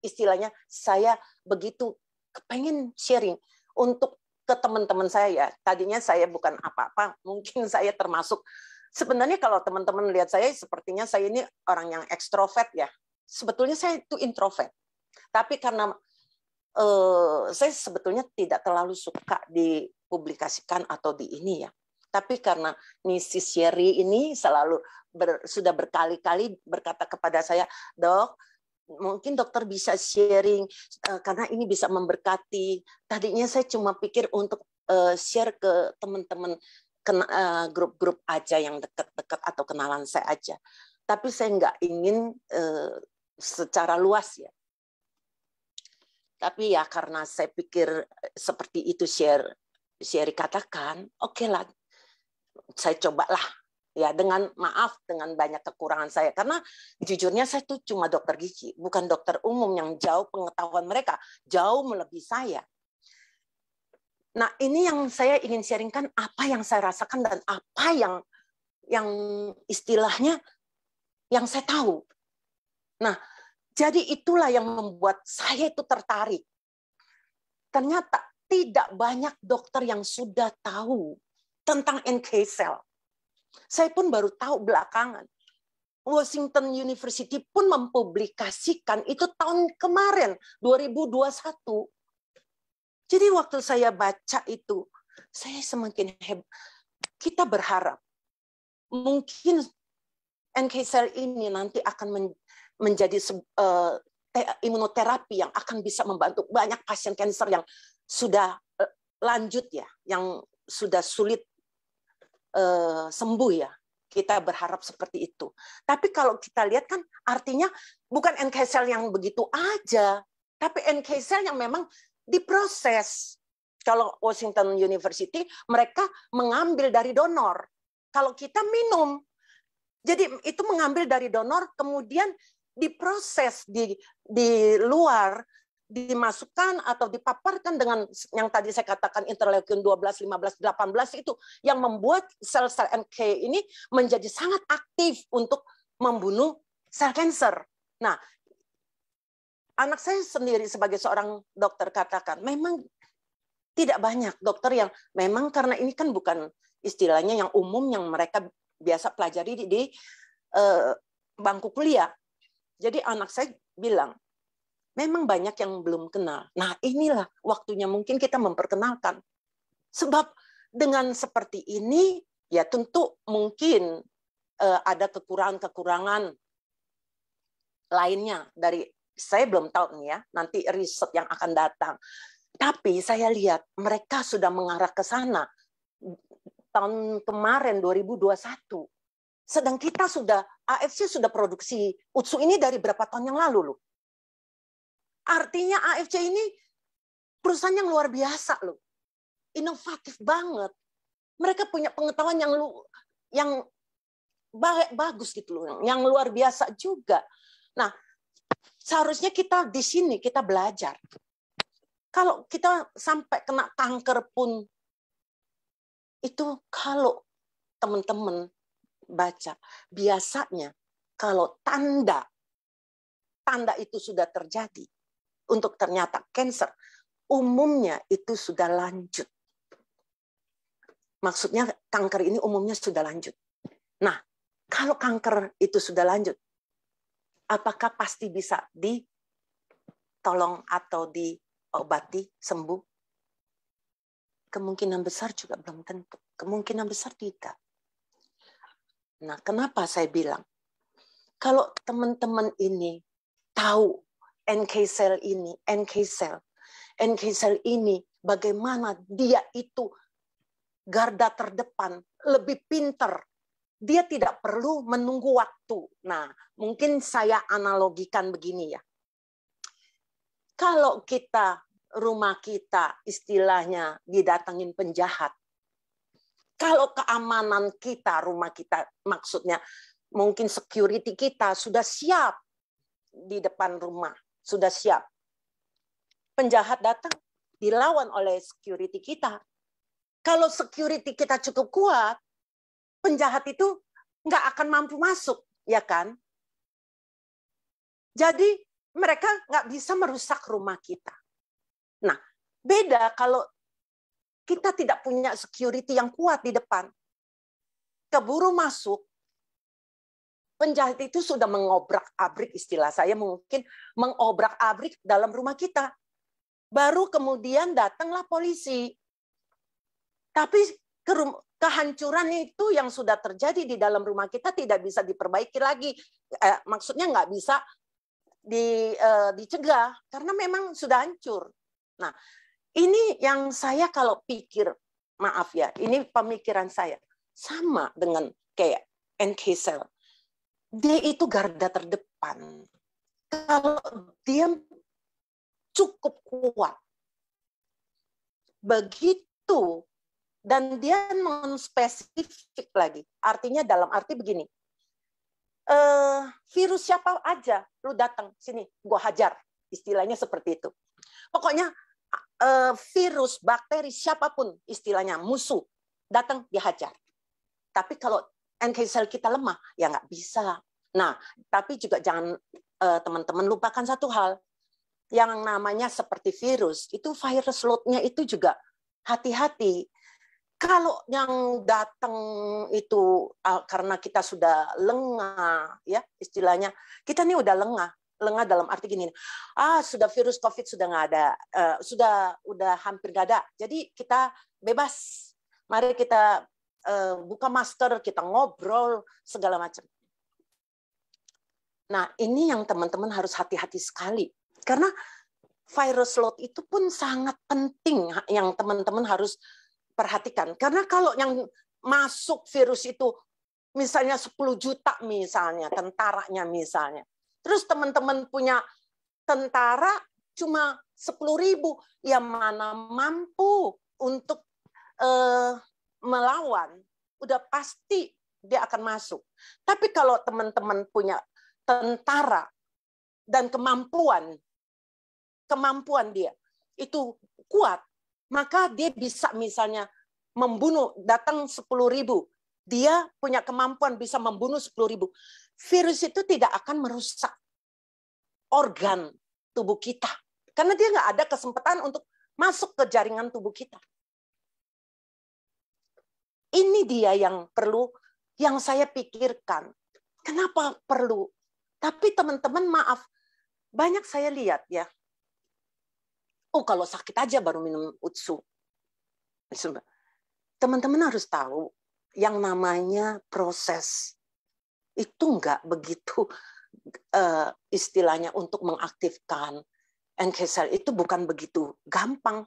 istilahnya saya begitu kepengen sharing untuk ke teman-teman saya ya. Tadinya saya bukan apa-apa, mungkin saya termasuk sebenarnya kalau teman-teman lihat saya sepertinya saya ini orang yang ekstrovert ya. Sebetulnya saya itu introvert. Tapi karena saya sebetulnya tidak terlalu suka dipublikasikan atau di ini ya. Tapi karena Mrs. Sherry ini selalu sudah berkali-kali berkata kepada saya, "Dok, mungkin dokter bisa sharing karena ini bisa memberkati." Tadinya saya cuma pikir untuk share ke teman-teman grup-grup aja yang dekat-dekat atau kenalan saya aja. Tapi saya nggak ingin secara luas ya. Tapi ya karena saya pikir seperti itu Sherry katakan, oke lah, saya cobalah. Ya dengan maaf dengan banyak kekurangan saya karena jujurnya saya tuh cuma dokter gigi, bukan dokter umum yang jauh pengetahuan mereka jauh melebihi saya. Nah, ini yang saya ingin sharingkan apa yang saya rasakan dan apa yang istilahnya yang saya tahu. Nah, jadi itulah yang membuat saya itu tertarik. Ternyata tidak banyak dokter yang sudah tahu tentang NK cell. Saya pun baru tahu belakangan. Washington University pun mempublikasikan itu tahun kemarin, 2021. Jadi waktu saya baca itu, saya semakin hebat. Kita berharap mungkin NK cell ini nanti akan menjadi imunoterapi yang akan bisa membantu banyak pasien kanker yang sudah lanjut ya, yang sudah sulit sembuh ya. Kita berharap seperti itu. Tapi kalau kita lihat kan artinya bukan NK cell yang begitu aja, tapi NK cell yang memang diproses. Kalau Washington University mereka mengambil dari donor. Kalau kita minum, jadi itu mengambil dari donor kemudian diproses di luar, dimasukkan atau dipaparkan dengan yang tadi saya katakan interleukin 12, 15, 18 itu yang membuat sel-sel NK ini menjadi sangat aktif untuk membunuh sel kanker. Nah, anak saya sendiri sebagai seorang dokter katakan, memang tidak banyak dokter yang memang karena ini kan bukan istilahnya yang umum yang mereka biasa pelajari di bangku kuliah. Jadi anak saya bilang, memang banyak yang belum kenal. Nah, inilah waktunya mungkin kita memperkenalkan. Sebab dengan seperti ini, ya tentu mungkin ada kekurangan-kekurangan lainnya dari, saya belum tahu nih ya, nanti riset yang akan datang. Tapi saya lihat mereka sudah mengarah ke sana tahun kemarin 2021. Sedang kita sudah, AFC sudah produksi Utsu ini dari berapa tahun yang lalu loh. Artinya AFC ini perusahaan yang luar biasa loh. Inovatif banget. Mereka punya pengetahuan yang bagus gitu loh, yang luar biasa juga. Nah, seharusnya kita di sini kita belajar. Kalau kita sampai kena kanker pun, itu kalau teman-teman baca, biasanya kalau tanda itu sudah terjadi untuk ternyata kanker, umumnya itu sudah lanjut. Maksudnya kanker ini umumnya sudah lanjut. Nah, kalau kanker itu sudah lanjut, apakah pasti bisa ditolong atau diobati, sembuh? Kemungkinan besar juga belum tentu. Kemungkinan besar tidak. Nah, kenapa saya bilang? Kalau teman-teman ini tahu NK cell ini bagaimana dia itu garda terdepan, lebih pintar. Dia tidak perlu menunggu waktu. Nah, mungkin saya analogikan begini ya. Kalau rumah kita istilahnya didatangin penjahat, kalau keamanan kita, rumah kita, maksudnya mungkin security kita sudah siap di depan rumah, sudah siap. Penjahat datang, dilawan oleh security kita. Kalau security kita cukup kuat, penjahat itu nggak akan mampu masuk, ya kan? Jadi mereka nggak bisa merusak rumah kita. Nah, beda kalau kita tidak punya security yang kuat di depan. Keburu masuk, penjahat itu sudah mengobrak-abrik, istilah saya mungkin mengobrak-abrik dalam rumah kita. Baru kemudian datanglah polisi. Tapi kehancuran itu yang sudah terjadi di dalam rumah kita tidak bisa diperbaiki lagi. Maksudnya nggak bisa dicegah karena memang sudah hancur. Nah, ini yang saya kalau pikir, maaf ya, ini pemikiran saya sama dengan kayak NK cell. Dia itu garda terdepan. Kalau dia cukup kuat, begitu, dan dia non-spesifik lagi. Artinya dalam arti begini, virus siapa aja, lu datang sini, gua hajar. Istilahnya seperti itu. Pokoknya virus, bakteri, siapapun istilahnya, musuh, datang dihajar. Tapi kalau NK cell kita lemah, ya nggak bisa. Nah, tapi juga jangan teman-teman lupakan satu hal, yang namanya seperti virus, itu virus load-nya itu juga hati-hati. Kalau yang datang itu karena kita sudah lengah, ya istilahnya, kita nih udah lengah dalam arti gini, sudah virus COVID sudah nggak ada, udah hampir nggak ada, jadi kita bebas, mari kita buka masker, kita ngobrol segala macam. Nah, ini yang teman-teman harus hati-hati sekali, karena virus load itu pun sangat penting yang teman-teman harus perhatikan. Karena kalau yang masuk virus itu misalnya 10 juta misalnya, tentaranya misalnya. Terus teman-teman punya tentara cuma 10.000, ya mana mampu untuk melawan, udah pasti dia akan masuk. Tapi kalau teman-teman punya tentara dan kemampuan dia itu kuat, maka dia bisa misalnya membunuh, datang 10.000, dia punya kemampuan bisa membunuh 10.000. Virus itu tidak akan merusak organ tubuh kita. Karena dia nggak ada kesempatan untuk masuk ke jaringan tubuh kita. Ini dia yang perlu, yang saya pikirkan. Kenapa perlu? Tapi teman-teman maaf, banyak saya lihat ya, oh kalau sakit aja baru minum UTSU. Teman-teman harus tahu, yang namanya proses itu nggak begitu istilahnya untuk mengaktifkan NK cell itu bukan begitu gampang.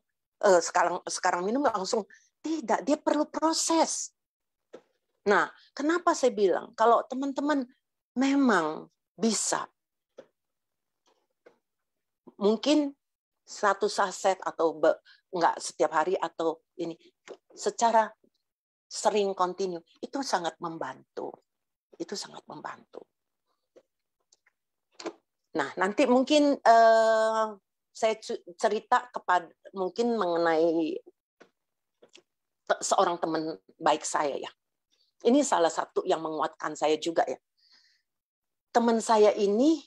Sekarang minum langsung, tidak, dia perlu proses. Nah, kenapa saya bilang kalau teman-teman memang bisa, mungkin satu saset atau enggak setiap hari atau ini secara sering kontinu, itu sangat membantu. Itu sangat membantu. Nah, nanti mungkin saya cerita kepada mungkin mengenai seorang teman baik saya ya. Ini salah satu yang menguatkan saya juga ya. Teman saya ini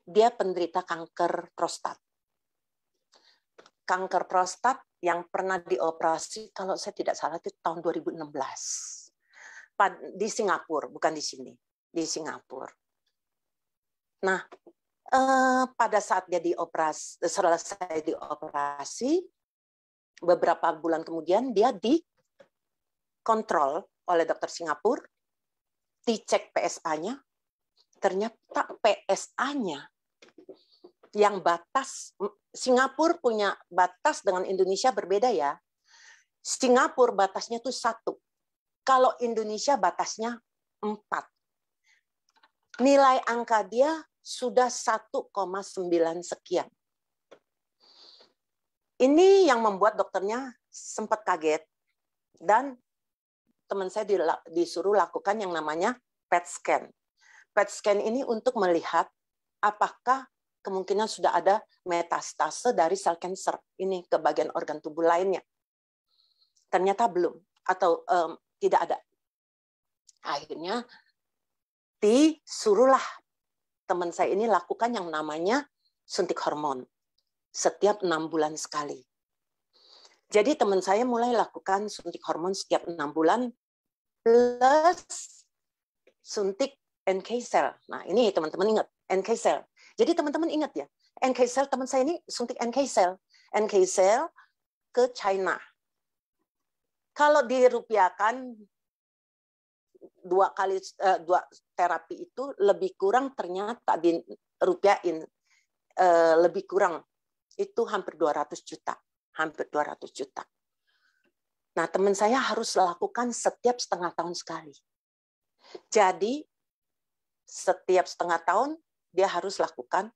dia penderita kanker prostat. Kanker prostat yang pernah dioperasi kalau saya tidak salah itu tahun 2016. Di Singapura, bukan di sini, di Singapura. Nah, pada saat dia selesai dioperasi, beberapa bulan kemudian dia dikontrol oleh dokter Singapura, dicek PSA-nya, ternyata PSA-nya yang batas, Singapura punya batas dengan Indonesia berbeda ya. Singapura batasnya itu 1. Kalau Indonesia batasnya 4. Nilai angka dia sudah 1,9 sekian. Ini yang membuat dokternya sempat kaget. Dan teman saya disuruh lakukan yang namanya PET scan. PET scan ini untuk melihat apakah kemungkinan sudah ada metastase dari sel kanker ini ke bagian organ tubuh lainnya. Ternyata belum, atau tidak ada. Akhirnya disuruhlah teman saya ini lakukan yang namanya suntik hormon setiap 6 bulan sekali. Jadi teman saya mulai lakukan suntik hormon setiap 6 bulan plus suntik NK cell. Nah ini teman-teman ingat, NK cell. Jadi teman-teman ingat ya, NK cell teman saya ini suntik NK cell. NK cell ke China. Kalau dirupiahkan 2 terapi itu lebih kurang ternyata dirupiahin lebih kurang itu hampir 200 juta. Hampir 200 juta. Nah, teman saya harus lakukan setiap setengah tahun sekali. Jadi, setiap setengah tahun dia harus lakukan.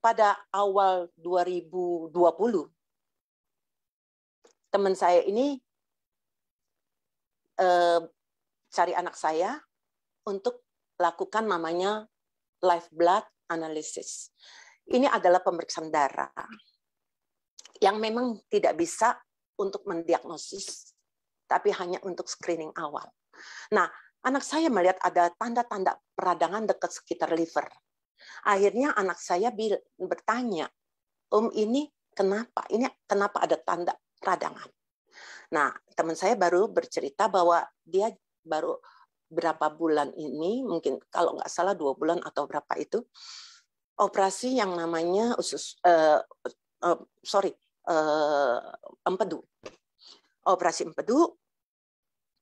Pada awal 2020, teman saya ini cari anak saya untuk lakukan namanya live blood analysis. Ini adalah pemeriksaan darah yang memang tidak bisa untuk mendiagnosis, tapi hanya untuk screening awal. Nah, anak saya melihat ada tanda-tanda peradangan dekat sekitar liver. Akhirnya anak saya bertanya, Om ini kenapa? Ini kenapa ada tanda peradangan? Nah, teman saya baru bercerita bahwa dia baru berapa bulan ini, mungkin kalau nggak salah 2 bulan atau berapa itu, operasi yang namanya empedu. Operasi empedu,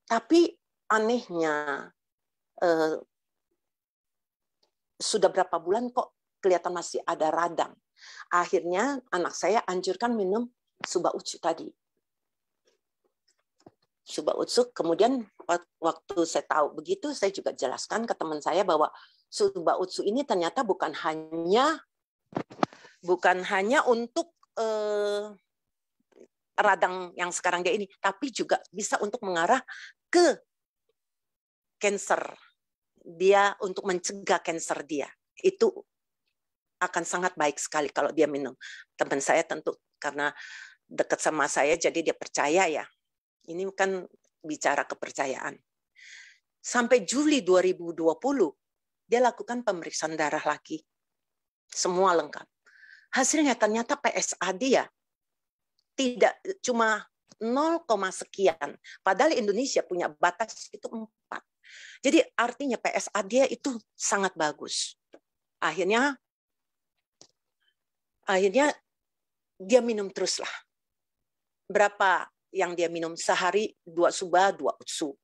tapi anehnya sudah berapa bulan kok kelihatan masih ada radang. Akhirnya anak saya anjurkan minum Suba Utsu tadi. Suba Utsu, kemudian waktu saya tahu begitu, saya juga jelaskan ke teman saya bahwa Suba Utsu ini ternyata bukan hanya untuk radang yang sekarang dia ini, tapi juga bisa untuk mengarah ke kanker dia, untuk mencegah kanker dia. Itu akan sangat baik sekali kalau dia minum. Teman saya tentu karena dekat sama saya, jadi dia percaya ya. Ini kan bicara kepercayaan. Sampai Juli 2020, dia lakukan pemeriksaan darah lagi. Semua lengkap. Hasilnya ternyata PSA dia tidak cuma 0, sekian. Padahal Indonesia punya batas itu 4. Jadi artinya PSA dia itu sangat bagus. Akhirnya Akhirnya dia minum teruslah. Berapa yang dia minum? Sehari 2 suba, 2 utsu.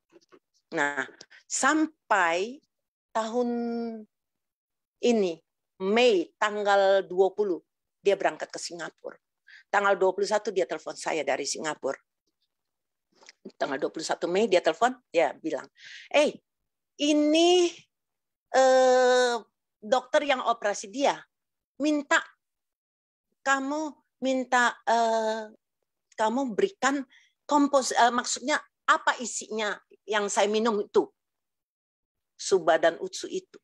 Nah, sampai tahun ini, Mei tanggal 20, dia berangkat ke Singapura. Tanggal 21 dia telepon saya dari Singapura. Tanggal 21 Mei dia telepon, dia bilang, ini dokter yang operasi dia minta kamu berikan kompos, maksudnya apa isinya yang saya minum itu, suba dan utsu itu.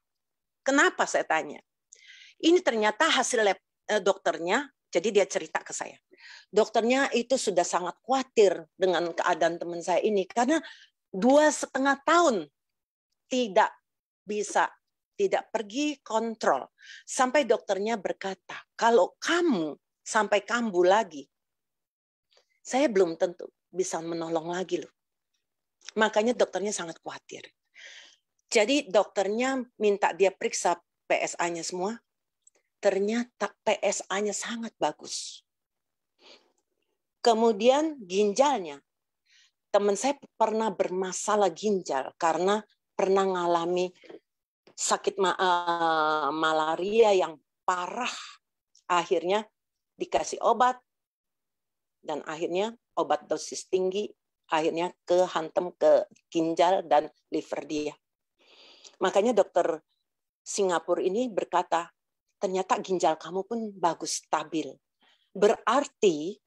Kenapa saya tanya? Ini ternyata hasil lab dokternya, jadi dia cerita ke saya. Dokternya itu sudah sangat khawatir dengan keadaan teman saya ini, karena 2,5 tahun tidak pergi kontrol. Sampai dokternya berkata, kalau kamu sampai kambuh lagi, saya belum tentu bisa menolong lagi loh. Makanya dokternya sangat khawatir. Jadi dokternya minta dia periksa PSA-nya semua. Ternyata PSA-nya sangat bagus. Kemudian ginjalnya. Teman saya pernah bermasalah ginjal karena pernah mengalami sakit malaria yang parah. Akhirnya dikasih obat. Dan akhirnya obat dosis tinggi. Akhirnya kehantam ke ginjal dan liver dia. Makanya dokter Singapura ini berkata, ternyata ginjal kamu pun bagus, stabil. Berarti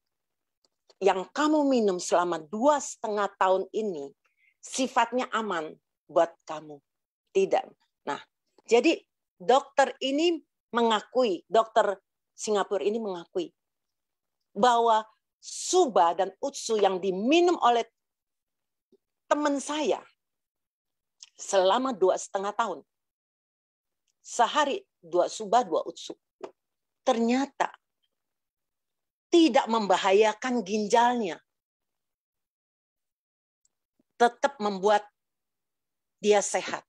yang kamu minum selama 2,5 tahun ini sifatnya aman buat kamu. Tidak. Nah, jadi dokter ini mengakui, dokter Singapura ini mengakui bahwa suba dan utsu yang diminum oleh teman saya selama 2,5 tahun, sehari 2 suba, 2 utsu, ternyata tidak membahayakan ginjalnya. Tetap membuat dia sehat.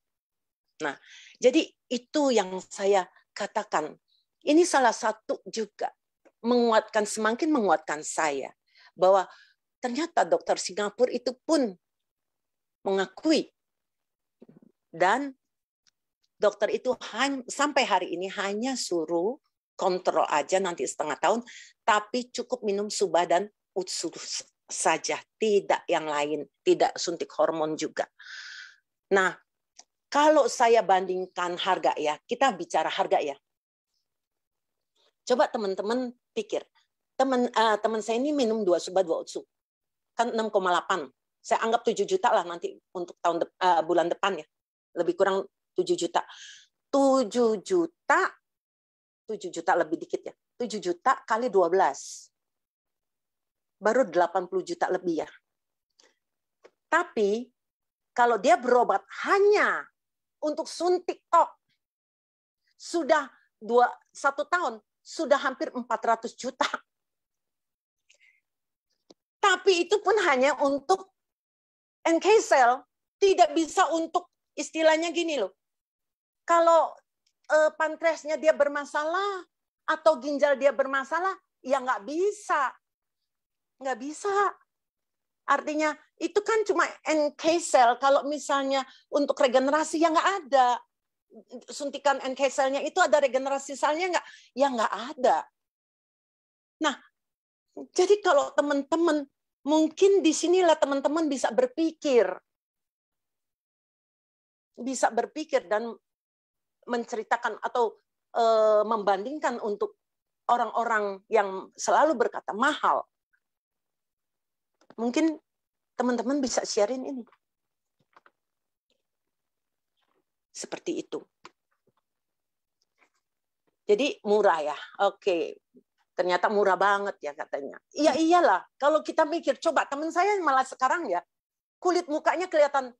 Nah, jadi itu yang saya katakan. Ini salah satu juga semakin menguatkan saya bahwa ternyata dokter Singapura itu pun mengakui, dan dokter itu sampai hari ini hanya suruh kontrol aja nanti 1,5 tahun, tapi cukup minum suba dan utsu saja, tidak yang lain, tidak suntik hormon juga. Nah, kalau saya bandingkan harga ya, kita bicara harga ya. Coba teman-teman pikir, teman saya ini minum 2 suba 2 utsu, kan 6,8. Saya anggap 7 juta lah nanti untuk bulan depan ya, lebih kurang 7 juta. 7 juta lebih dikit ya. 7 juta kali 12. Baru 80 juta lebih ya. Tapi kalau dia berobat hanya untuk suntik tok, sudah 1 tahun, sudah hampir 400 juta. Tapi itu pun hanya untuk NK cell, tidak bisa untuk istilahnya gini loh. Kalau pankreasnya dia bermasalah atau ginjal dia bermasalah, ya nggak bisa. Nggak bisa. Artinya itu kan cuma NK cell. Kalau misalnya untuk regenerasi ya nggak ada. Suntikan NK cell-nya itu ada regenerasi selnya nggak? Ya nggak ada. Nah, jadi kalau teman-teman, mungkin disinilah teman-teman bisa berpikir. Bisa berpikir dan menceritakan atau membandingkan untuk orang-orang yang selalu berkata mahal. Mungkin teman-teman bisa sharing ini. Seperti itu. Jadi murah ya. Oke. Ternyata murah banget ya katanya. Iya iyalah. Kalau kita mikir, coba teman saya malah sekarang ya, kulit mukanya kelihatan,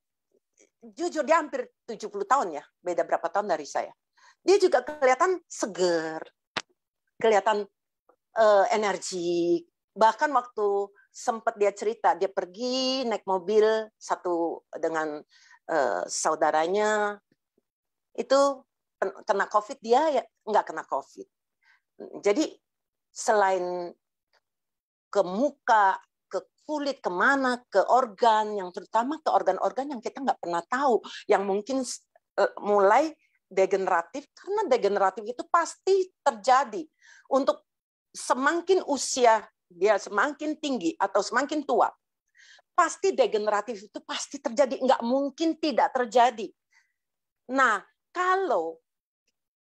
jujur dia hampir 70 tahun ya. Beda berapa tahun dari saya. Dia juga kelihatan seger. Kelihatan energi. Bahkan waktu sempat dia cerita, dia pergi naik mobil satu dengan saudaranya, itu kena COVID, dia ya nggak kena COVID. Jadi selain ke muka, ke kulit, kemana, ke organ, yang terutama ke organ-organ yang kita nggak pernah tahu, yang mungkin mulai degeneratif, karena degeneratif itu pasti terjadi. Untuk semakin usia dia semakin tinggi atau semakin tua, pasti degeneratif itu pasti terjadi, nggak mungkin tidak terjadi. Nah, kalau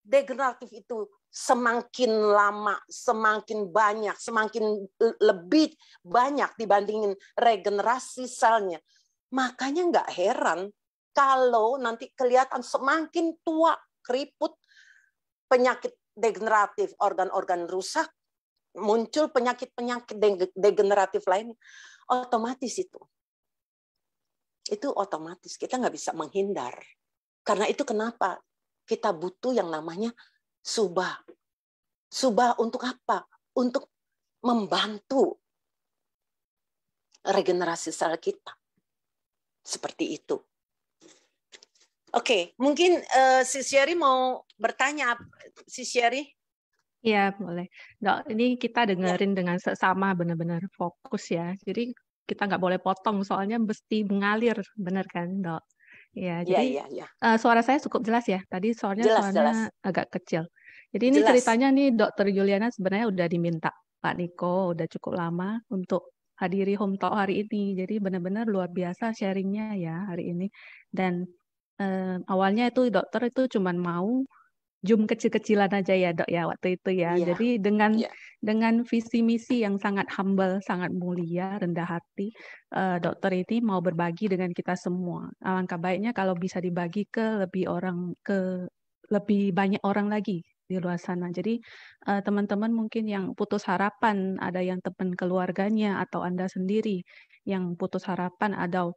degeneratif itu semakin lama, semakin banyak, semakin lebih banyak dibandingin regenerasi selnya, makanya nggak heran kalau nanti kelihatan semakin tua, keriput, penyakit degeneratif, organ-organ rusak, muncul penyakit-penyakit degeneratif lain, otomatis itu otomatis, kita nggak bisa menghindar. Karena itu kenapa kita butuh yang namanya subah. Subah untuk apa? Untuk membantu regenerasi sel kita. Seperti itu. Oke, mungkin si Sherry mau bertanya. Si Sherry? Iya, boleh. Dok, ini kita dengerin dengan seksama, benar-benar fokus ya. Jadi kita nggak boleh potong, soalnya mesti mengalir, benar kan, Dok? Ya, jadi Ya. suara saya cukup jelas ya. Tadi soalnya Jelas. suaranya agak kecil. Jadi ini Jelas. ceritanya nih, Dokter Juliana sebenarnya udah diminta Pak Niko, udah cukup lama untuk hadiri Home Talk hari ini. Jadi benar-benar luar biasa sharingnya ya hari ini. Dan awalnya itu dokter itu cuman mau Zoom kecil-kecilan aja ya Dok ya waktu itu ya. Iya. Jadi dengan visi misi yang sangat humble, sangat mulia, rendah hati, dokter ini mau berbagi dengan kita semua. Alangkah baiknya kalau bisa dibagi ke lebih banyak orang lagi di luar sana. Jadi teman-teman mungkin yang putus harapan, ada yang teman keluarganya atau Anda sendiri yang putus harapan atau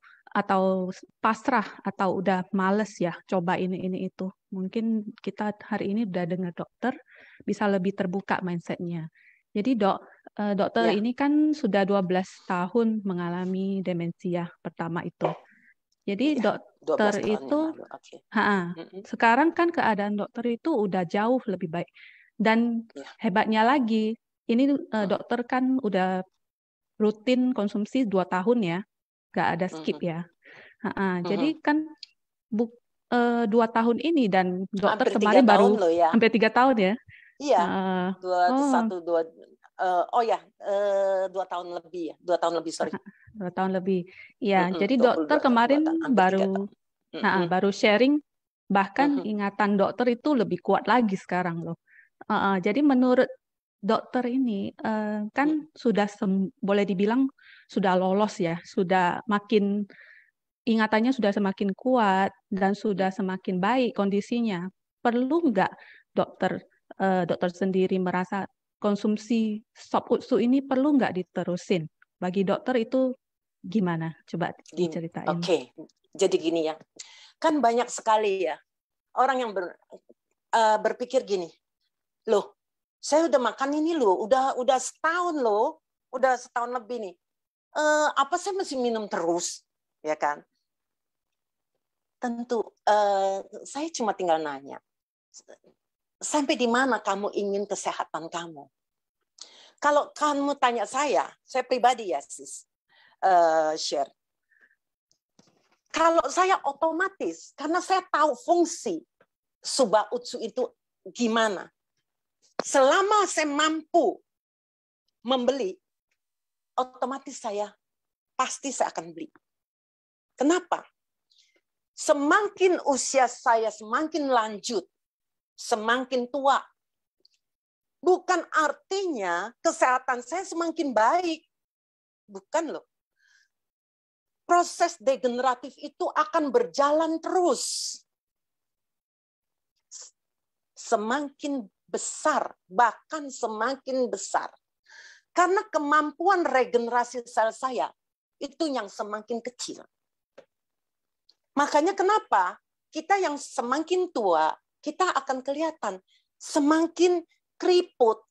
pasrah atau udah males ya coba ini itu. Mungkin kita hari ini udah dengar dokter bisa lebih terbuka mindsetnya. Jadi dokter ini kan sudah 12 tahun mengalami demensia pertama itu. Jadi dokter itu sekarang kan keadaan dokter itu udah jauh lebih baik. Dan hebatnya lagi, ini dokter kan udah rutin konsumsi 2 tahun ya. Nggak ada skip ya. Jadi kan 2 tahun ini dan dokter hampir kemarin 3 baru tahun loh ya. hampir 3 tahun ya. Iya. 2 tahun lebih ya. 2 tahun lebih, sorry. 2 tahun lebih. Iya, jadi dokter kemarin baru sharing, bahkan ingatan dokter itu lebih kuat lagi sekarang loh. Jadi menurut dokter ini kan sudah boleh dibilang sudah lolos ya, sudah makin ingatannya sudah semakin kuat dan sudah semakin baik kondisinya. Perlu nggak dokter sendiri merasa konsumsi sop utsu ini perlu nggak diterusin? Bagi dokter itu gimana? Coba diceritain. Oke, jadi gini ya. Kan banyak sekali ya orang yang berpikir gini, loh, saya udah makan ini loh, udah setahun loh, udah setahun lebih nih. Apa saya mesti minum terus, ya kan? Tentu, saya cuma tinggal nanya, sampai di mana kamu ingin kesehatan kamu? Kalau kamu tanya saya pribadi ya sis, share. Kalau saya otomatis, karena saya tahu fungsi subah utsu itu gimana. Selama saya mampu membeli, otomatis pasti saya akan beli. Kenapa? Semakin usia saya semakin lanjut, semakin tua, bukan artinya kesehatan saya semakin baik. Bukan loh. Proses degeneratif itu akan berjalan terus. Semakin besar, bahkan semakin besar. Karena kemampuan regenerasi sel saya itu yang semakin kecil. Makanya kenapa kita yang semakin tua, kita akan kelihatan semakin keriput,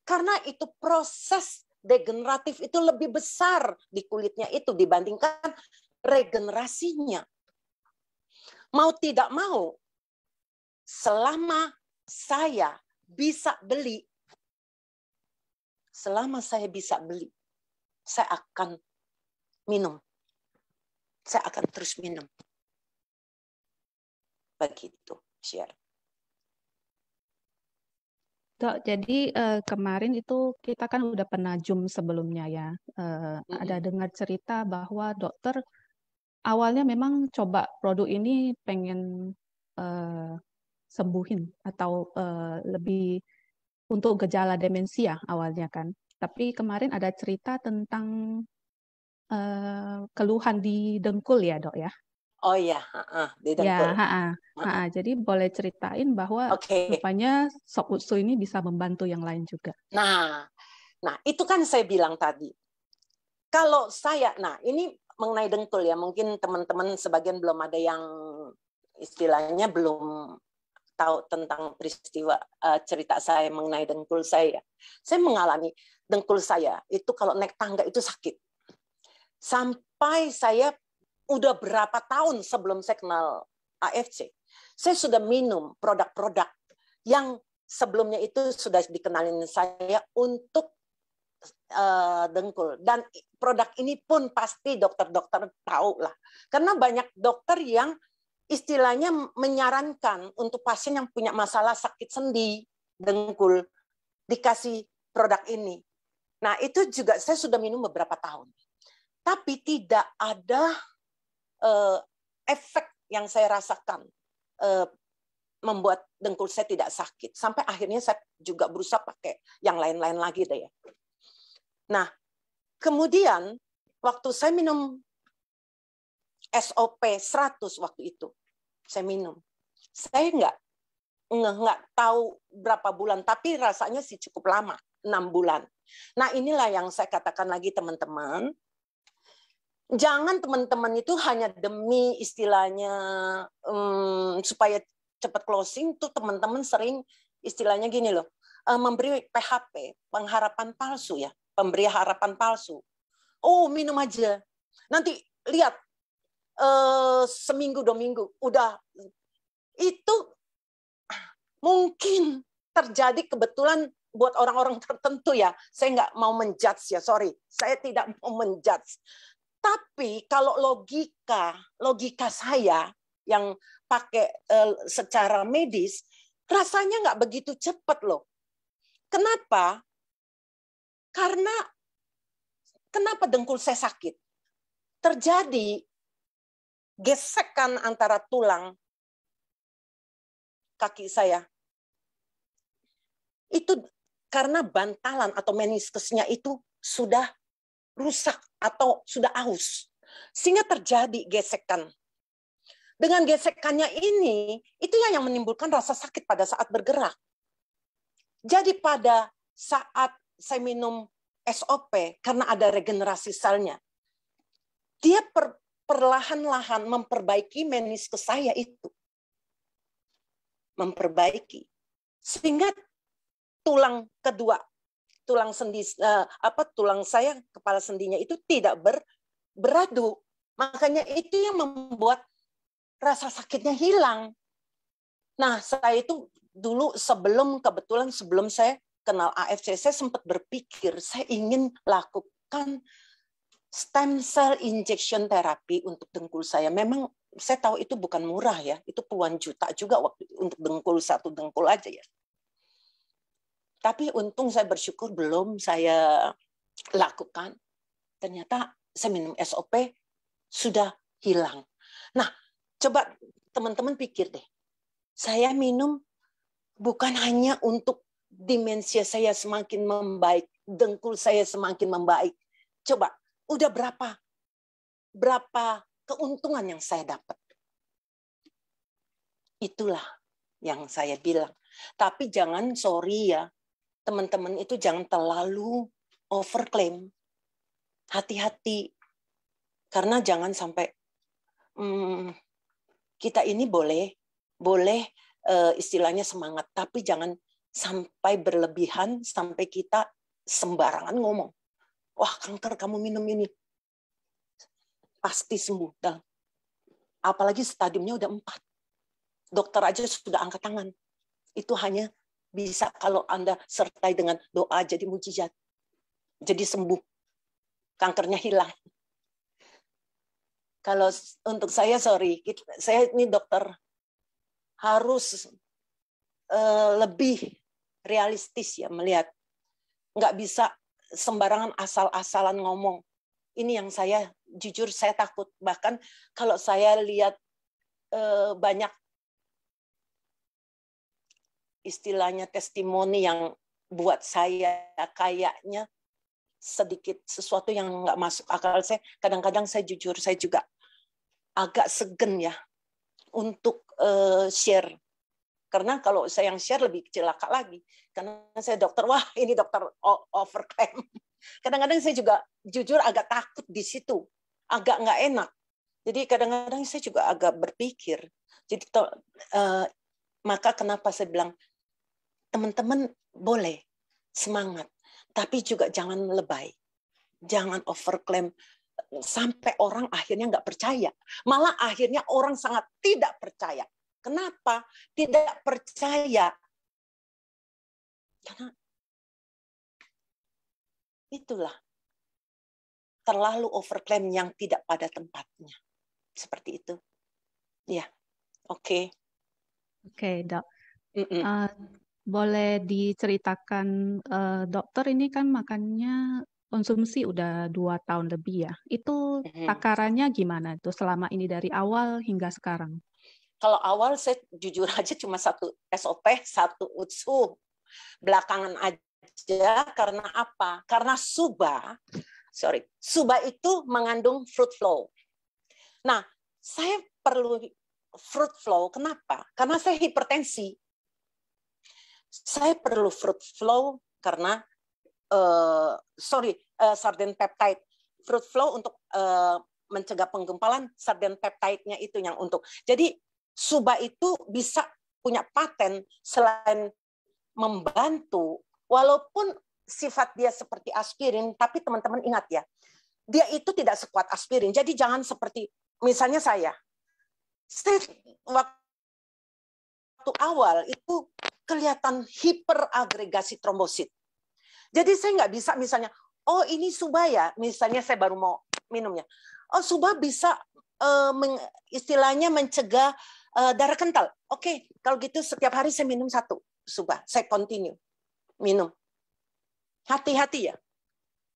karena itu proses degeneratif itu lebih besar di kulitnya itu dibandingkan regenerasinya. Mau tidak mau, selama saya bisa beli selama saya bisa beli, saya akan minum. Saya akan terus minum. Begitu, share. Dok, jadi kemarin itu kita kan udah pernah Zoom sebelumnya ya. Ada dengar cerita bahwa dokter awalnya memang coba produk ini pengen sembuhin atau lebih untuk gejala demensia awalnya kan. Tapi kemarin ada cerita tentang keluhan di dengkul ya dok ya. Oh iya, di dengkul. Ya, jadi boleh ceritain bahwa Oke. rupanya sop usu ini bisa membantu yang lain juga. Nah, itu kan saya bilang tadi. Kalau saya, ini mengenai dengkul ya, mungkin teman-teman sebagian belum ada yang istilahnya belum tahu tentang peristiwa cerita saya mengenai dengkul saya. Saya mengalami dengkul saya itu kalau naik tangga itu sakit. Sampai saya udah berapa tahun sebelum saya kenal AFC, saya sudah minum produk-produk yang sebelumnya itu sudah dikenalin saya untuk dengkul. Dan produk ini pun pasti dokter-dokter tahu lah. Karena banyak dokter yang istilahnya menyarankan untuk pasien yang punya masalah sakit sendi, dengkul, dikasih produk ini. Nah, itu juga saya sudah minum beberapa tahun. Tapi tidak ada efek yang saya rasakan membuat dengkul saya tidak sakit. Sampai akhirnya saya juga berusaha pakai yang lain-lain lagi deh ya. Nah, kemudian waktu saya minum SOP 100 waktu itu, saya minum. Saya nggak tahu berapa bulan, tapi rasanya sih cukup lama, 6 bulan. Nah, inilah yang saya katakan lagi teman-teman. Jangan teman-teman itu hanya demi istilahnya supaya cepat closing tuh teman-teman sering istilahnya gini loh, memberi PHP, pengharapan palsu ya, pemberi harapan palsu. Oh, minum aja. Nanti lihat seminggu 2 minggu udah itu mungkin terjadi kebetulan buat orang-orang tertentu ya. Saya nggak mau menjudge ya, sorry. Saya tidak mau menjudge. Tapi kalau logika saya yang pakai secara medis, rasanya nggak begitu cepat loh. Kenapa? Karena kenapa dengkul saya sakit? Terjadi gesekan antara tulang kaki saya. Itu karena bantalan atau meniskusnya itu sudah rusak atau sudah aus. Sehingga terjadi gesekan. Dengan gesekannya ini, itu yang menimbulkan rasa sakit pada saat bergerak. Jadi pada saat saya minum SOP, karena ada regenerasi selnya, dia perlahan-lahan memperbaiki meniskus saya itu. Memperbaiki. Sehingga tulang kedua, tulang sendi tulang saya kepala sendinya itu tidak beradu. Makanya itu yang membuat rasa sakitnya hilang. Nah, saya itu dulu kebetulan sebelum saya kenal AFC, saya sempat berpikir saya ingin lakukan stem cell injection therapy untuk dengkul saya. Memang saya tahu itu bukan murah ya, itu puluhan juta juga waktu untuk dengkul, satu dengkul aja ya. Tapi untung saya bersyukur belum saya lakukan. Ternyata saya minum SOP sudah hilang. Nah, coba teman-teman pikir deh. Saya minum bukan hanya untuk demensia saya semakin membaik, dengkul saya semakin membaik. Coba, udah berapa keuntungan yang saya dapat. Itulah yang saya bilang. Tapi jangan, sorry ya, teman-teman itu jangan terlalu overclaim. Hati-hati. Karena jangan sampai kita ini boleh istilahnya semangat, tapi jangan sampai berlebihan sampai kita sembarangan ngomong. Wah, kanker kamu minum ini. Pasti sembuh. Dan apalagi stadiumnya udah 4. Dokter aja sudah angkat tangan. Itu hanya bisa kalau Anda sertai dengan doa jadi mujizat. jadi sembuh, kankernya hilang. Kalau untuk saya, sorry, saya ini dokter, harus lebih realistis ya melihat. Nggak bisa sembarangan asal-asalan ngomong. Ini yang saya, jujur saya takut. Bahkan kalau saya lihat banyak istilahnya testimoni yang buat saya kayaknya sedikit sesuatu yang nggak masuk akal saya. Kadang-kadang saya jujur, saya juga agak segen ya untuk share. Karena kalau saya yang share lebih celaka lagi. Karena saya dokter, wah ini dokter overclaim. Kadang-kadang saya juga jujur agak takut di situ. Agak nggak enak. Jadi kadang-kadang saya juga agak berpikir. Jadi maka kenapa saya bilang, teman-teman boleh semangat. Tapi juga jangan lebay. Jangan overclaim. Sampai orang akhirnya nggak percaya. Malah akhirnya orang sangat tidak percaya. Kenapa tidak percaya? Karena itulah terlalu overclaim yang tidak pada tempatnya. Seperti itu. Ya, oke. Oke, Dok. Boleh diceritakan, dokter ini kan makannya konsumsi udah 2 tahun lebih ya. Itu takarannya gimana tuh selama ini dari awal hingga sekarang? Kalau awal saya jujur aja cuma 1 SOP, 1 UTSU. Belakangan aja karena apa? Karena SUBA itu mengandung fruit flow. Nah, saya perlu fruit flow, kenapa? Karena saya hipertensi. Saya perlu fruit flow karena sarden peptide. Fruit flow untuk mencegah penggumpalan, sarden peptide-nya itu yang untuk. Jadi SUBA itu bisa punya paten selain membantu, walaupun sifat dia seperti aspirin, tapi teman-teman ingat ya, dia itu tidak sekuat aspirin. Jadi jangan seperti, misalnya saya waktu awal itu kelihatan hiperagregasi trombosit. Jadi saya nggak bisa misalnya, oh ini SUBA ya, misalnya saya baru mau minumnya. Oh SUBA bisa istilahnya mencegah darah kental. Oke, kalau gitu setiap hari saya minum 1 SUBA, saya continue minum. Hati-hati ya.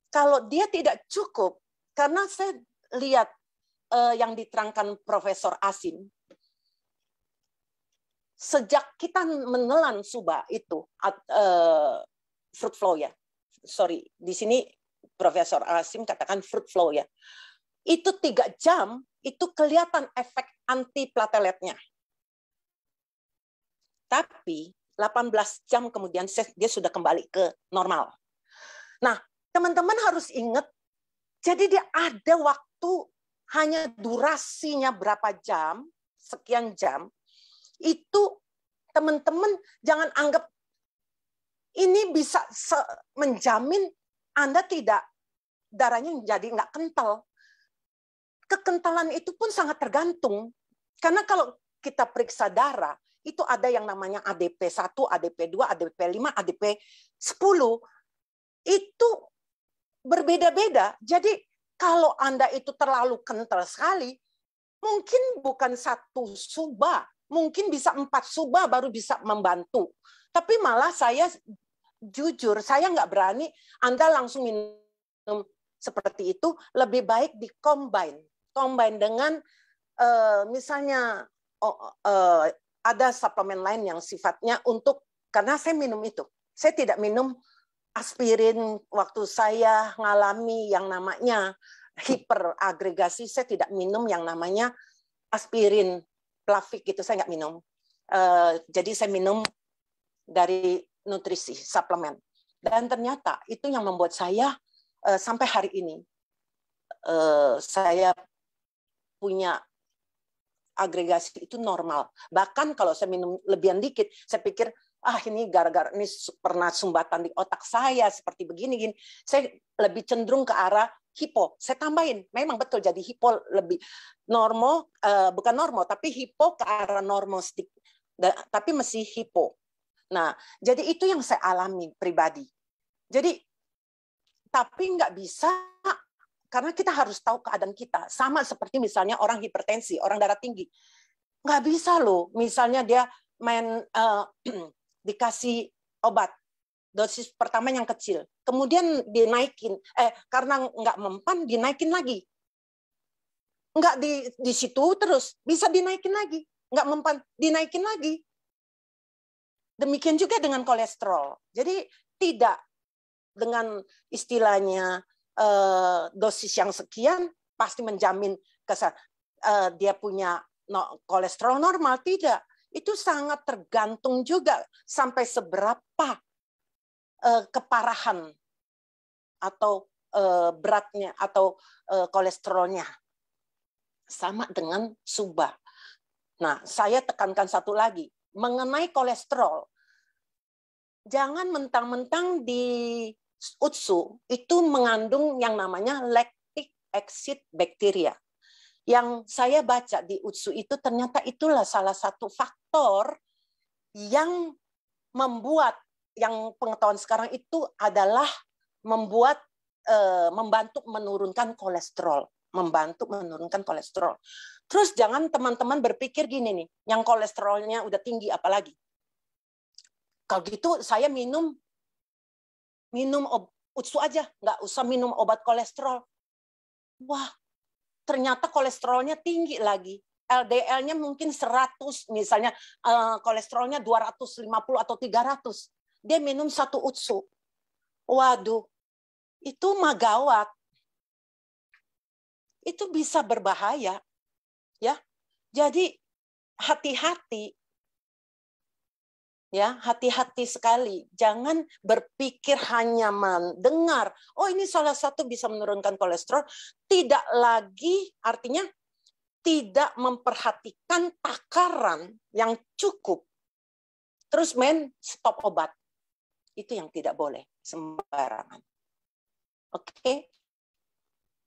Kalau dia tidak cukup, karena saya lihat yang diterangkan Profesor Asim, sejak kita menelan SUBA itu, fruit flow ya, sorry, di sini Profesor Asim katakan fruit flow ya, itu 3 jam, itu kelihatan efek antiplateletnya. Tapi 18 jam kemudian dia sudah kembali ke normal. Nah, teman-teman harus ingat, jadi dia ada waktu, hanya durasinya berapa jam, sekian jam, itu teman-teman jangan anggap ini bisa menjamin Anda tidak, darahnya jadi nggak kental. Kekentalan itu pun sangat tergantung. Karena kalau kita periksa darah, itu ada yang namanya ADP1, ADP2, ADP5, ADP10. Itu berbeda-beda. Jadi kalau Anda itu terlalu kental sekali, mungkin bukan 1 SUBA, mungkin bisa 4 SUBA baru bisa membantu. Tapi malah saya jujur, saya nggak berani Anda langsung minum seperti itu, lebih baik di-combine dengan misalnya ada suplemen lain yang sifatnya untuk, karena saya minum itu. Saya tidak minum aspirin waktu saya ngalami yang namanya hiperagregasi, saya tidak minum yang namanya aspirin Plavix itu, saya nggak minum. Jadi saya minum dari nutrisi, suplemen. Dan ternyata itu yang membuat saya sampai hari ini saya punya agregasi itu normal. Bahkan kalau saya minum lebihan dikit, saya pikir ini gara-gara ini pernah sumbatan di otak saya seperti begini. Saya lebih cenderung ke arah hipo. Saya tambahin, memang betul jadi hipo lebih normal, bukan normal, tapi hipo ke arah normal sedikit. Tapi masih hipo. Nah, jadi itu yang saya alami pribadi. Jadi tapi nggak bisa, karena kita harus tahu keadaan kita. Sama seperti misalnya orang hipertensi, orang darah tinggi. Nggak bisa loh, misalnya dia main dikasih obat, dosis pertama yang kecil, kemudian dinaikin, karena nggak mempan, dinaikin lagi. Nggak di situ terus, bisa dinaikin lagi. Nggak mempan, dinaikin lagi. Demikian juga dengan kolesterol. Jadi tidak dengan istilahnya dosis yang sekian pasti menjamin dia punya kolesterol normal. Tidak. Itu sangat tergantung juga sampai seberapa keparahan atau beratnya atau kolesterolnya. Sama dengan subah. Nah, saya tekankan satu lagi. Mengenai kolesterol, jangan mentang-mentang di UTSU itu mengandung yang namanya lactic acid bacteria. Yang saya baca di UTSU itu ternyata itulah salah satu faktor yang membuat, yang pengetahuan sekarang itu adalah membantu menurunkan kolesterol. Membantu menurunkan kolesterol. Terus jangan teman-teman berpikir gini nih, yang kolesterolnya udah tinggi apalagi. Kalau gitu saya minum UTSU aja, nggak usah minum obat kolesterol. Wah, ternyata kolesterolnya tinggi lagi. LDL-nya mungkin 100, misalnya kolesterolnya 250 atau 300. Dia minum 1 UTSU. Waduh, itu mah gawat. Itu bisa berbahaya. Ya. Jadi hati-hati. Ya, hati-hati sekali. Jangan berpikir hanya mendengar, oh ini salah satu bisa menurunkan kolesterol, tidak lagi artinya tidak memperhatikan takaran yang cukup. Terus stop obat. Itu yang tidak boleh sembarangan. Oke?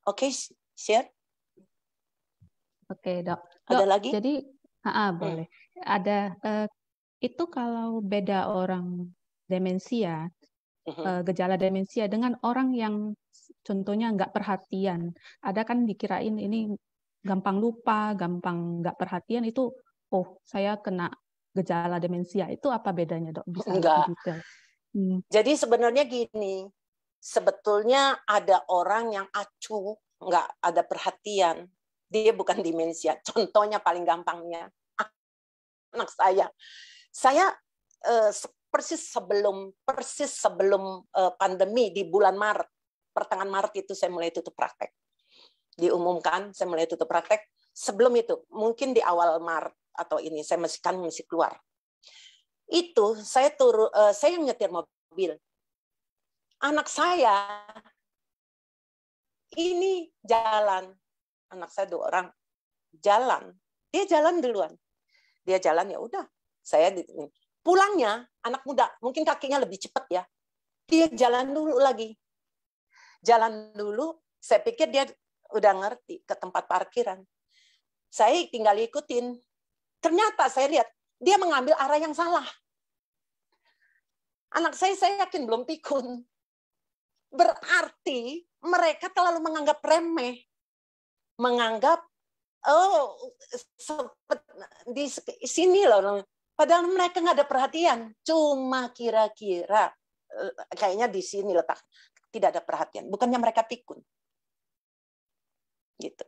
Oke, share? Oke, Dok. Ada lagi? Jadi, boleh. Ada itu kalau beda orang demensia, gejala demensia dengan orang yang contohnya nggak perhatian. Ada kan dikirain ini gampang lupa, gampang nggak perhatian, itu, oh saya kena gejala demensia. Itu apa bedanya, Dok? Bisa lebih detail? Jadi sebenarnya gini, sebetulnya ada orang yang acuh, nggak ada perhatian. Dia bukan demensia. Contohnya paling gampangnya, anak saya persis sebelum pandemi di bulan Maret, pertengahan Maret itu saya mulai tutup praktek. Diumumkan saya mulai tutup praktek. Sebelum itu, mungkin di awal Maret atau ini saya masih keluar. Itu saya yang nyetir mobil. Anak saya ini jalan. Anak saya 2 orang jalan. Dia jalan duluan. Dia jalan ya udah. Saya pulangnya anak muda, mungkin kakinya lebih cepat ya. Dia jalan dulu lagi. Jalan dulu, saya pikir dia udah ngerti ke tempat parkiran. Saya tinggal ikutin. Ternyata saya lihat dia mengambil arah yang salah. Anak saya yakin belum pikun. Berarti mereka terlalu menganggap remeh. Menganggap, oh, di sini loh. Padahal mereka nggak ada perhatian. Cuma kira-kira, kayaknya di sini letak. Tidak ada perhatian. Bukannya mereka pikun. Gitu.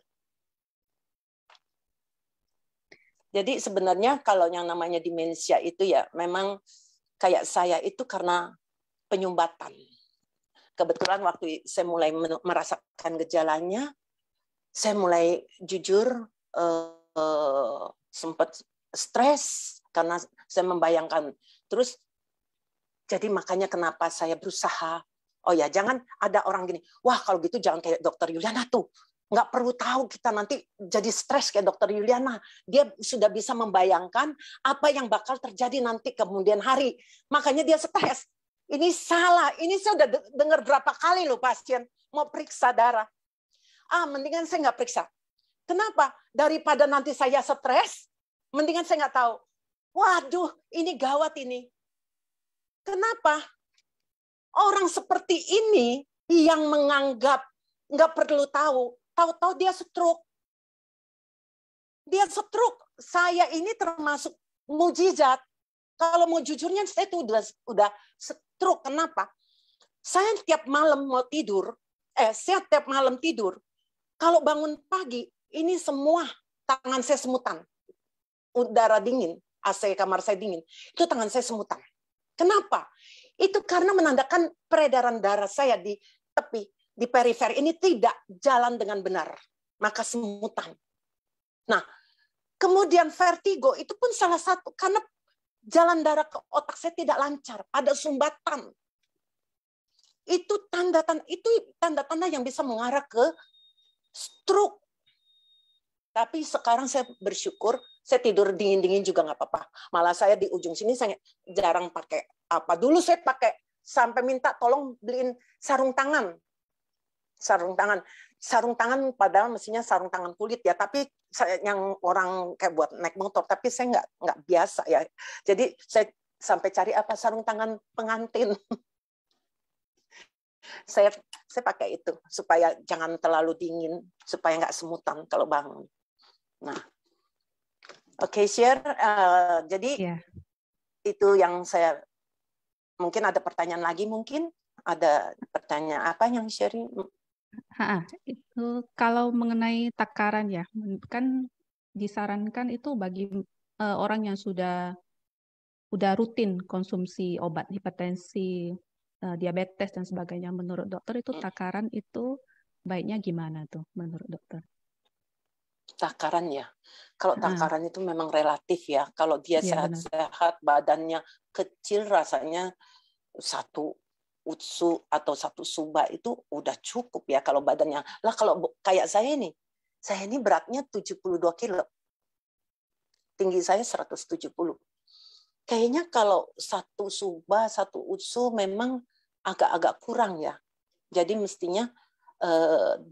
Jadi sebenarnya kalau yang namanya demensia itu ya memang kayak saya itu karena penyumbatan. Kebetulan waktu saya mulai merasakan gejalanya, saya mulai jujur sempat stres karena saya membayangkan. Terus jadi makanya kenapa saya berusaha. Oh ya, jangan ada orang gini, wah kalau gitu jangan kayak Dokter Yuliana tuh. Nggak perlu tahu kita nanti jadi stres kayak Dokter Yuliana. Dia sudah bisa membayangkan apa yang bakal terjadi nanti kemudian hari. Makanya dia stres. Ini salah. Ini saya udah dengar berapa kali loh pasien mau periksa darah. Mendingan saya nggak periksa. Kenapa? Daripada nanti saya stres, mendingan saya nggak tahu. Waduh, ini gawat ini. Kenapa? Orang seperti ini yang menganggap nggak perlu tahu-tahu dia stroke. Dia stroke. Saya ini termasuk mujizat. Kalau mau jujurnya, saya itu udah stroke. Kenapa? Saya tiap malam mau tidur, saya tiap malam tidur, kalau bangun pagi, ini semua tangan saya semutan. Udara dingin, AC kamar saya dingin, itu tangan saya semutan. Kenapa? Itu karena menandakan peredaran darah saya di tepi, di periferi ini tidak jalan dengan benar. Maka semutan. Nah, kemudian vertigo itu pun salah satu, karena jalan darah ke otak saya tidak lancar, ada sumbatan. Itu tanda-tanda yang bisa mengarah ke stroke. Tapi sekarang saya bersyukur, saya tidur dingin-dingin juga nggak apa-apa. Malah saya di ujung sini saya jarang pakai apa. Dulu saya pakai sampai minta tolong beliin sarung tangan. Sarung tangan padahal mestinya sarung tangan kulit ya. Tapi saya yang orang kayak buat naik motor. Tapi saya nggak biasa ya. Jadi saya sampai cari apa sarung tangan pengantin. Saya pakai itu supaya jangan terlalu dingin, supaya nggak semutan kalau bangun. Nah, oke, share. Jadi itu yang saya, mungkin ada pertanyaan lagi, mungkin ada pertanyaan apa yang sharing? Itu kalau mengenai takaran ya, kan disarankan itu bagi orang yang sudah rutin konsumsi obat hipertensi, diabetes dan sebagainya. Menurut dokter itu takaran itu baiknya gimana tuh menurut dokter? Takaran ya. Kalau takaran itu memang relatif ya. Kalau dia sehat-sehat, badannya kecil, rasanya 1 utsu atau 1 suba itu udah cukup ya kalau badannya. Lah kalau kayak saya ini beratnya 72 kilo. Tinggi saya 170. Kayaknya kalau 1 suba, 1 utsu memang agak-agak kurang ya. Jadi mestinya 2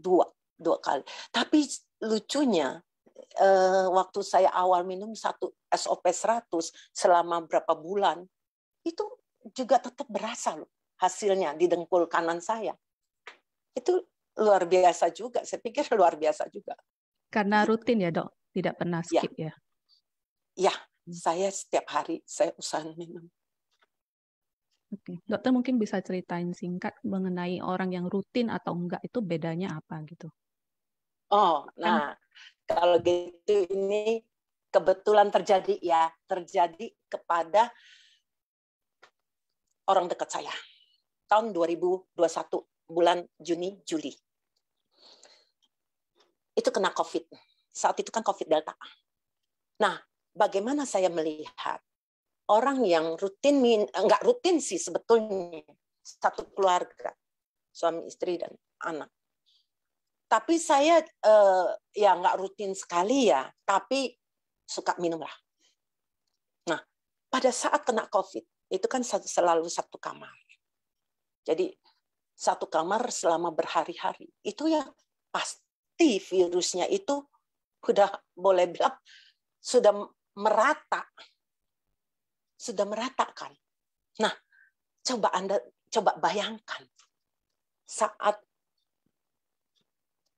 kali. Tapi lucunya, waktu saya awal minum 1 SOP 100 selama berapa bulan, itu juga tetap berasa loh hasilnya di dengkul kanan saya. Itu luar biasa juga. Saya pikir luar biasa juga. Karena rutin ya dok? Tidak pernah skip ya? Ya, saya setiap hari saya usahakan minum. Oke. Dokter mungkin bisa ceritain singkat mengenai orang yang rutin atau enggak itu bedanya apa gitu? Oh, nah kalau gitu ini kebetulan terjadi kepada orang dekat saya. Tahun 2021 bulan Juni Juli. Itu kena COVID. Saat itu kan COVID Delta. Nah, bagaimana saya melihat orang yang rutin, enggak rutin sih sebetulnya, 1 keluarga, suami istri dan anak. Tapi saya ya nggak rutin sekali ya, tapi suka minum lah. Nah, pada saat kena COVID, itu kan selalu 1 kamar. Jadi 1 kamar selama berhari-hari. Itu ya pasti virusnya itu udah boleh bilang sudah merata. Sudah meratakan. Nah, coba bayangkan saat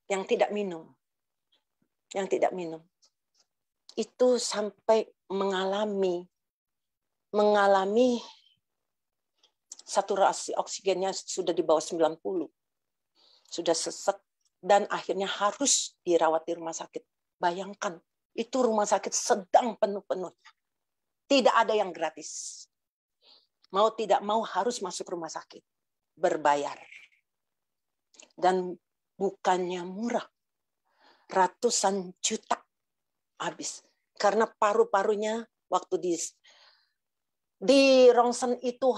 yang tidak minum, itu sampai mengalami saturasi oksigennya sudah di bawah 90, sudah sesek dan akhirnya harus dirawat di rumah sakit. Bayangkan, itu rumah sakit sedang penuh-penuhnya. Tidak ada yang gratis. Mau tidak mau harus masuk rumah sakit. Berbayar. Dan bukannya murah. Ratusan juta habis. Karena paru-parunya waktu di rongsen itu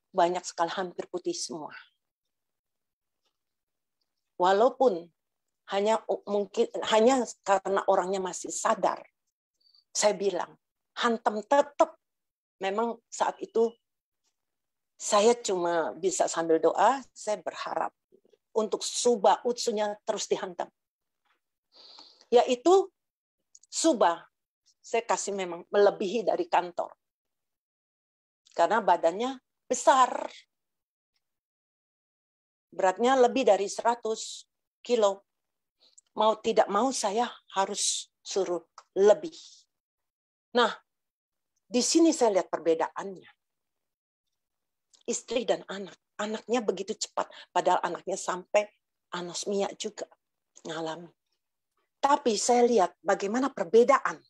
banyak sekali, hampir putih semua. Walaupun hanya karena orangnya masih sadar. Saya bilang, hantam tetap. Memang saat itu saya cuma bisa sambil doa, saya berharap untuk suba utsunya terus dihantam. Yaitu suba, saya kasih memang melebihi dari kantor. Karena badannya besar. beratnya lebih dari 100 kilo. Mau tidak mau saya harus suruh lebih. Nah, di sini saya lihat perbedaannya. Istri dan anak. Anaknya begitu cepat, padahal anaknya sampai anosmia juga ngalami. Tapi saya lihat bagaimana perbedaan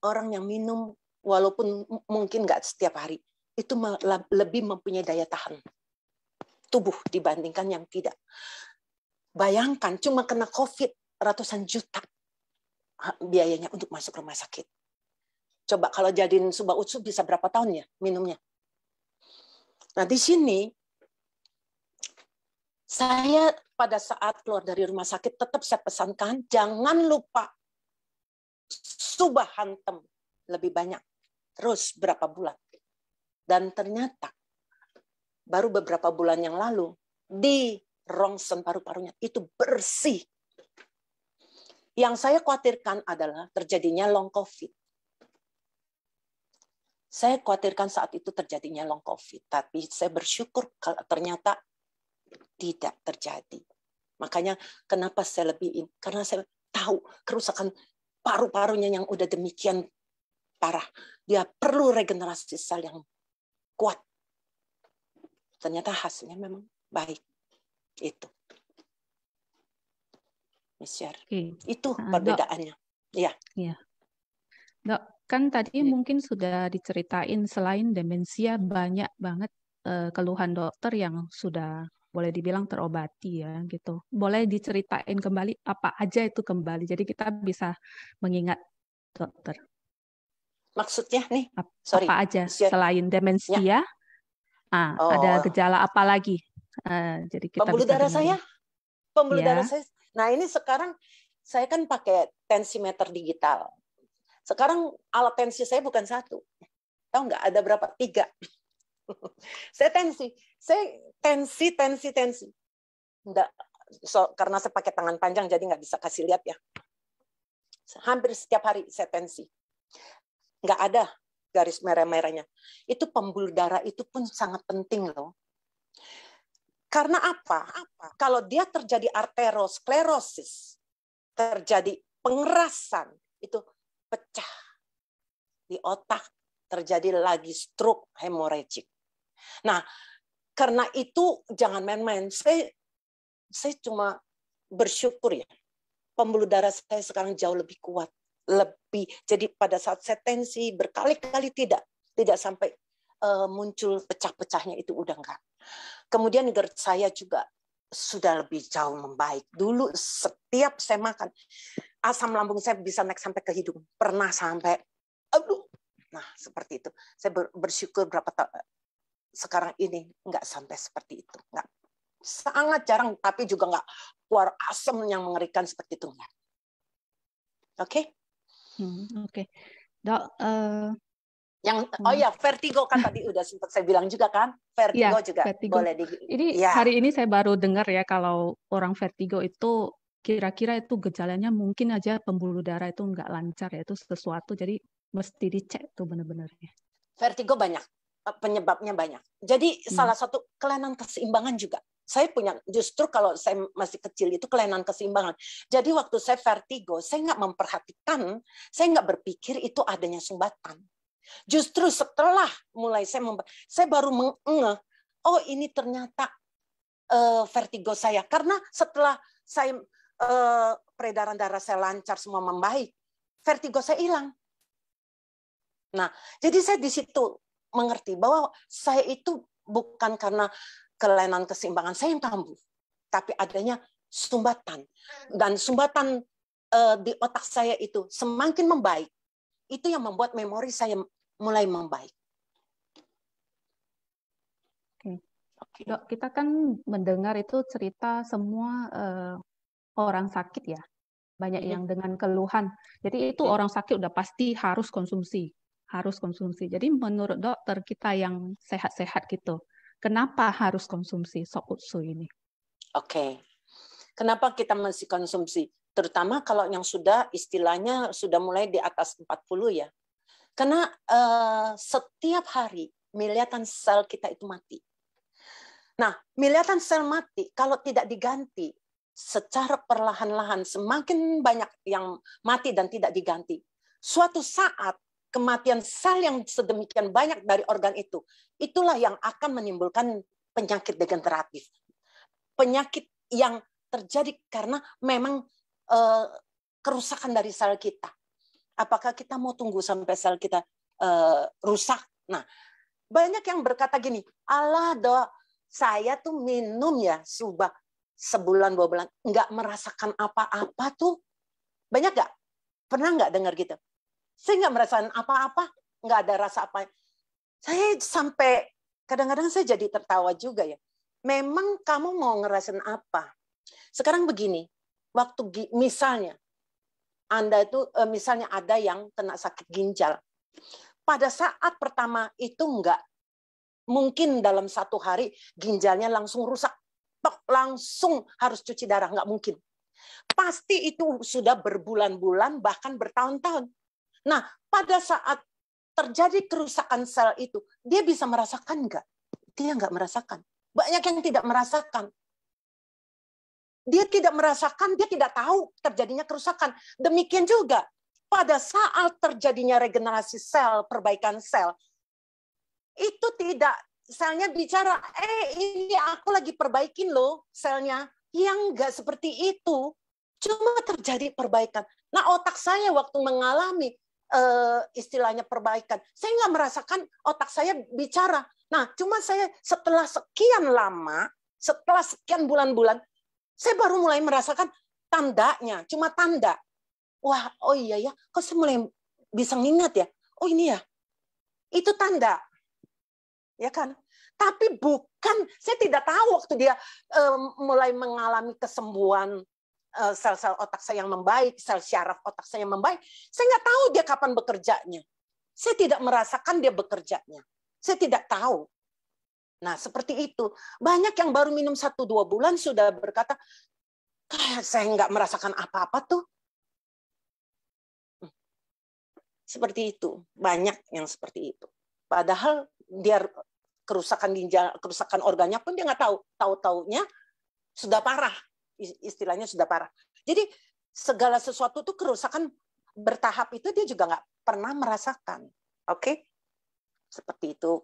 orang yang minum walaupun mungkin nggak setiap hari, itu lebih mempunyai daya tahan tubuh dibandingkan yang tidak. Bayangkan cuma kena COVID ratusan juta biayanya untuk masuk rumah sakit. Coba kalau jadiin Suba Utsu bisa berapa tahun ya minumnya? Nah di sini saya pada saat keluar dari rumah sakit tetap saya pesankan jangan lupa Suba hantem lebih banyak. Terus berapa bulan. Dan ternyata baru beberapa bulan yang lalu di rongsen paru-parunya itu bersih. Yang saya khawatirkan adalah terjadinya long COVID. Saya khawatirkan saat itu terjadinya long COVID, tapi saya bersyukur kalau ternyata tidak terjadi. Makanya kenapa saya lebih, karena saya tahu kerusakan paru-parunya yang udah demikian parah. Dia perlu regenerasi sel yang kuat. Ternyata hasilnya memang baik. Itu. Misyar. Itu perbedaannya. Iya. Iya. Dok, kan tadi mungkin sudah diceritain selain demensia banyak banget keluhan dokter yang sudah boleh dibilang terobati ya gitu. Boleh diceritain kembali apa aja itu kembali. Jadi kita bisa mengingat dokter. Maksudnya nih, apa aja selain demensia? Ya. Ada gejala apa lagi? Jadi kita pembuluh darah saya. Pembuluh darah saya. Nah ini sekarang saya kan pakai tensimeter digital. Sekarang alat tensi saya bukan 1. Tahu nggak ada berapa? 3. Saya tensi. Nggak, karena saya pakai tangan panjang jadi nggak bisa kasih lihat ya. Hampir setiap hari saya tensi. Nggak ada garis merah-merahnya. Itu pembuluh darah itu pun sangat penting loh. Karena apa? Kalau dia terjadi arteriosklerosis, terjadi pengerasan, itu pecah di otak, terjadi lagi stroke hemorrhagic. Nah, karena itu jangan main-main. Saya cuma bersyukur ya, pembuluh darah saya sekarang jauh lebih kuat, jadi pada saat saya tensi berkali-kali tidak sampai muncul pecah-pecahnya, itu udah enggak. Kemudian GERD saya juga sudah lebih jauh membaik. Dulu setiap saya makan, asam lambung saya bisa naik sampai ke hidung. Pernah sampai, aduh. Nah, seperti itu. Saya bersyukur berapa tahun. Sekarang ini nggak sampai seperti itu. Nggak. Sangat jarang, tapi juga nggak keluar asam yang mengerikan seperti itu. Nggak. Oke? Oke. Dok, vertigo kan tadi udah sempat saya bilang juga kan, vertigo juga vertigo. boleh hari ini saya baru dengar ya kalau orang vertigo itu kira-kira itu gejalanya mungkin aja pembuluh darah itu nggak lancar ya, itu sesuatu, jadi mesti dicek tuh benar-benar ya. Vertigo banyak, penyebabnya banyak. Jadi salah satu kelainan keseimbangan juga. Saya punya, justru kalau saya masih kecil itu kelainan keseimbangan. Jadi waktu saya vertigo, saya nggak memperhatikan, saya nggak berpikir itu adanya sumbatan. Justru setelah mulai saya baru mengeh, oh ini ternyata vertigo saya. Karena setelah saya peredaran darah saya lancar, semua membaik, vertigo saya hilang. Nah, jadi saya di situ mengerti bahwa saya itu bukan karena kelainan keseimbangan saya yang kambuh, tapi adanya sumbatan. Dan sumbatan di otak saya itu semakin membaik, itu yang membuat memori saya mulai membaik. Oke. Dok, kita kan mendengar itu cerita semua orang sakit ya, banyak yang dengan keluhan. Jadi itu orang sakit udah pasti harus konsumsi. Jadi menurut dokter kita yang sehat-sehat gitu, kenapa harus konsumsi Sop Utsu ini? Oke. Kenapa kita mesti konsumsi? Terutama kalau yang sudah istilahnya sudah mulai di atas 40 ya. Karena setiap hari miliaran sel kita itu mati. Nah, miliaran sel mati kalau tidak diganti secara perlahan-lahan, semakin banyak yang mati dan tidak diganti. Suatu saat kematian sel yang sedemikian banyak dari organ itu, itulah yang akan menimbulkan penyakit degeneratif. Penyakit yang terjadi karena memang kerusakan dari sel kita. Apakah kita mau tunggu sampai sel kita rusak? Nah, banyak yang berkata gini, Allah doa, saya tuh minum ya subah sebulan 2 bulan, nggak merasakan apa-apa tuh. Banyak nggak? Pernah nggak dengar gitu? Saya nggak merasakan apa-apa, nggak ada rasa apa. Saya sampai kadang-kadang saya jadi tertawa juga ya. Memang kamu mau ngerasain apa? Sekarang begini, waktu misalnya Anda itu misalnya ada yang kena sakit ginjal. Pada saat pertama itu nggak mungkin dalam 1 hari ginjalnya langsung rusak, langsung harus cuci darah, nggak mungkin. Pasti itu sudah berbulan-bulan, bahkan bertahun-tahun. Nah, pada saat terjadi kerusakan sel itu, dia bisa merasakan nggak? Dia nggak merasakan. Banyak yang tidak merasakan. Dia tidak merasakan, dia tidak tahu terjadinya kerusakan. Demikian juga pada saat terjadinya regenerasi sel, perbaikan sel, itu tidak, selnya bicara, ini aku lagi perbaikin loh selnya. Yang enggak seperti itu. Cuma terjadi perbaikan. Nah, otak saya waktu mengalami istilahnya perbaikan, saya nggak merasakan otak saya bicara. Nah, cuma saya setelah sekian lama, setelah sekian bulan-bulan, saya baru mulai merasakan tandanya, cuma tanda. Wah, oh iya ya, kok saya mulai bisa ngingat ya? Oh ini ya, itu tanda. Ya kan? Tapi bukan, saya tidak tahu waktu dia mulai mengalami kesembuhan sel-sel otak saya yang membaik, sel syaraf otak saya yang membaik. Saya nggak tahu dia kapan bekerjanya. Saya tidak merasakan dia bekerjanya. Saya tidak tahu. Nah, seperti itu. Banyak yang baru minum 1-2 bulan sudah berkata, kayak saya nggak merasakan apa-apa tuh. Seperti itu. Banyak yang seperti itu. Padahal dia kerusakan ginjal, kerusakan organnya pun dia nggak tahu. Tahu-taunya sudah parah. Istilahnya sudah parah. Jadi segala sesuatu tuh kerusakan bertahap itu dia juga nggak pernah merasakan. Oke? Seperti itu.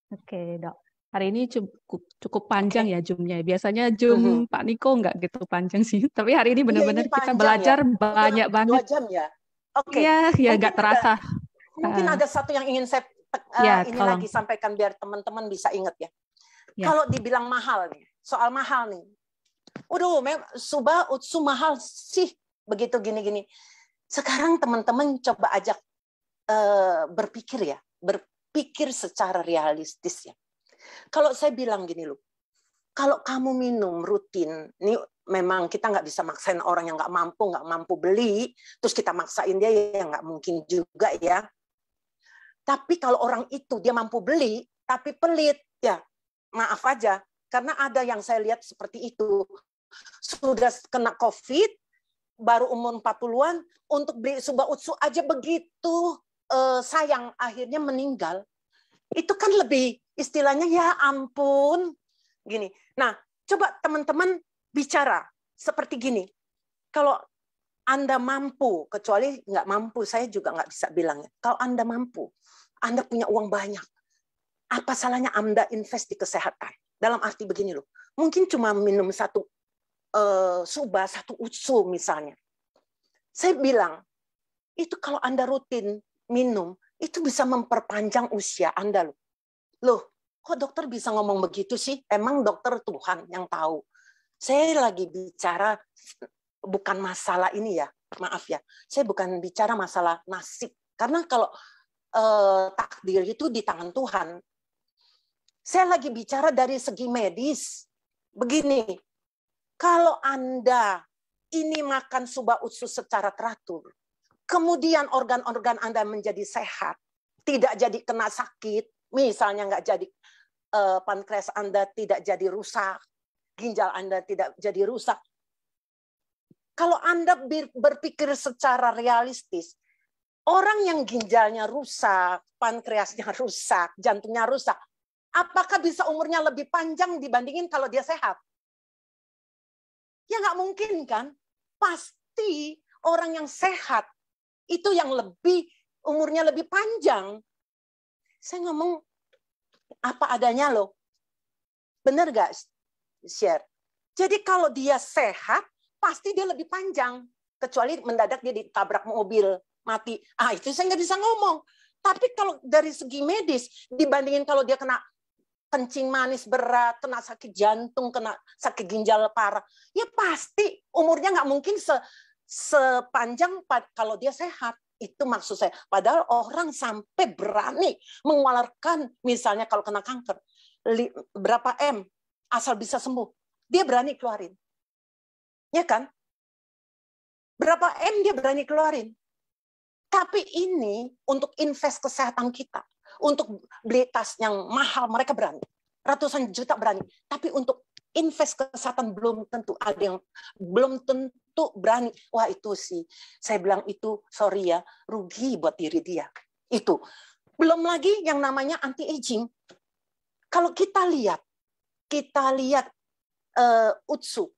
Oke, Dok. Hari ini cukup panjang ya Zoom-nya. Biasanya Zoom Pak Niko nggak gitu panjang sih. Tapi hari ini benar-benar kita belajar ya? banyak banget. 2 jam ya? Oke. Iya, ya nggak terasa. Mungkin ada satu yang ingin saya ini tolong. lagi sampaikan biar teman-teman bisa ingat ya. Ya. Kalau dibilang mahal nih, soal mahal nih. Waduh, Subah Utsu mahal sih begitu gini-gini. Sekarang teman-teman coba ajak berpikir ya, berpikir secara realistis ya. Kalau saya bilang gini loh, kalau kamu minum rutin, ini memang kita nggak bisa maksain orang yang nggak mampu beli, terus kita maksain dia ya nggak mungkin juga ya. Tapi kalau orang itu dia mampu beli, tapi pelit, ya maaf aja. Karena ada yang saya lihat seperti itu. Sudah kena COVID, baru umur 40-an, untuk beli Subah Utsu aja begitu sayang, akhirnya meninggal. Itu kan lebih istilahnya ya ampun. Gini. Nah, coba teman-teman bicara seperti gini. Kalau Anda mampu, kecuali nggak mampu, saya juga nggak bisa bilangnya. Kalau Anda mampu, Anda punya uang banyak, apa salahnya Anda invest di kesehatan? Dalam arti begini loh, mungkin cuma minum 1 Subah, 1 Utsu misalnya. Saya bilang, itu kalau Anda rutin minum, itu bisa memperpanjang usia Anda loh. Loh, kok dokter bisa ngomong begitu sih? Emang dokter Tuhan yang tahu. Saya lagi bicara bukan masalah ini ya, maaf ya. Saya bukan bicara masalah nasib. Karena kalau takdir itu di tangan Tuhan. Saya lagi bicara dari segi medis. Begini, kalau Anda ini makan Subah Utsu secara teratur, kemudian organ-organ Anda menjadi sehat, tidak jadi kena sakit, misalnya nggak jadi pankreas Anda tidak jadi rusak, ginjal Anda tidak jadi rusak. Kalau Anda berpikir secara realistis, orang yang ginjalnya rusak, pankreasnya rusak, jantungnya rusak, Apakah bisa umurnya lebih panjang dibandingin kalau dia sehat? Ya nggak mungkin kan? Pasti orang yang sehat itu yang umurnya lebih panjang. Saya ngomong apa adanya loh. Bener nggak, share? Jadi kalau dia sehat, pasti dia lebih panjang. Kecuali mendadak dia ditabrak mobil, mati. Itu saya nggak bisa ngomong. Tapi kalau dari segi medis, dibandingin kalau dia kena kencing manis berat, kena sakit jantung, kena sakit ginjal parah, ya pasti umurnya nggak mungkin sepanjang kalau dia sehat. Itu maksud saya. Padahal orang sampai berani mengeluarkan, misalnya kalau kena kanker, berapa M, asal bisa sembuh. Dia berani keluarin. Ya kan? Berapa M dia berani keluarin. Tapi ini untuk invest kesehatan kita. Untuk beli tas yang mahal, mereka berani. Ratusan juta berani. Tapi untuk invest kesehatan belum tentu. Ada yang belum tentu berani. Wah itu sih, saya bilang itu, sorry ya, rugi buat diri dia. Itu. Belum lagi yang namanya anti-aging. Kalau kita lihat UTSU.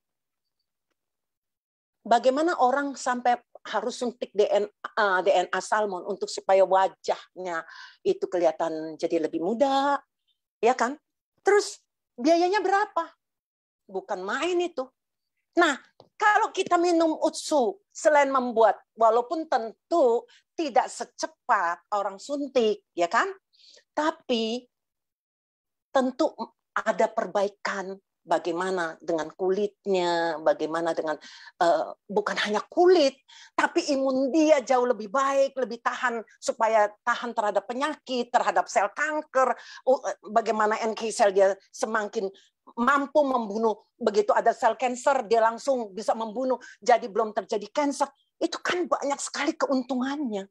Bagaimana orang sampai harus suntik DNA salmon untuk supaya wajahnya itu kelihatan jadi lebih muda, ya kan? Terus biayanya berapa? Bukan main itu. Nah, kalau kita minum UTSU, selain membuat, walaupun tentu tidak secepat orang suntik, ya kan? Tapi tentu ada perbaikan. Bagaimana dengan kulitnya, bagaimana dengan bukan hanya kulit, tapi imun dia jauh lebih baik, lebih tahan, supaya tahan terhadap penyakit, terhadap sel kanker, bagaimana NK sel dia semakin mampu membunuh, begitu ada sel kanker, dia langsung bisa membunuh, jadi belum terjadi kanker. Itu kan banyak sekali keuntungannya.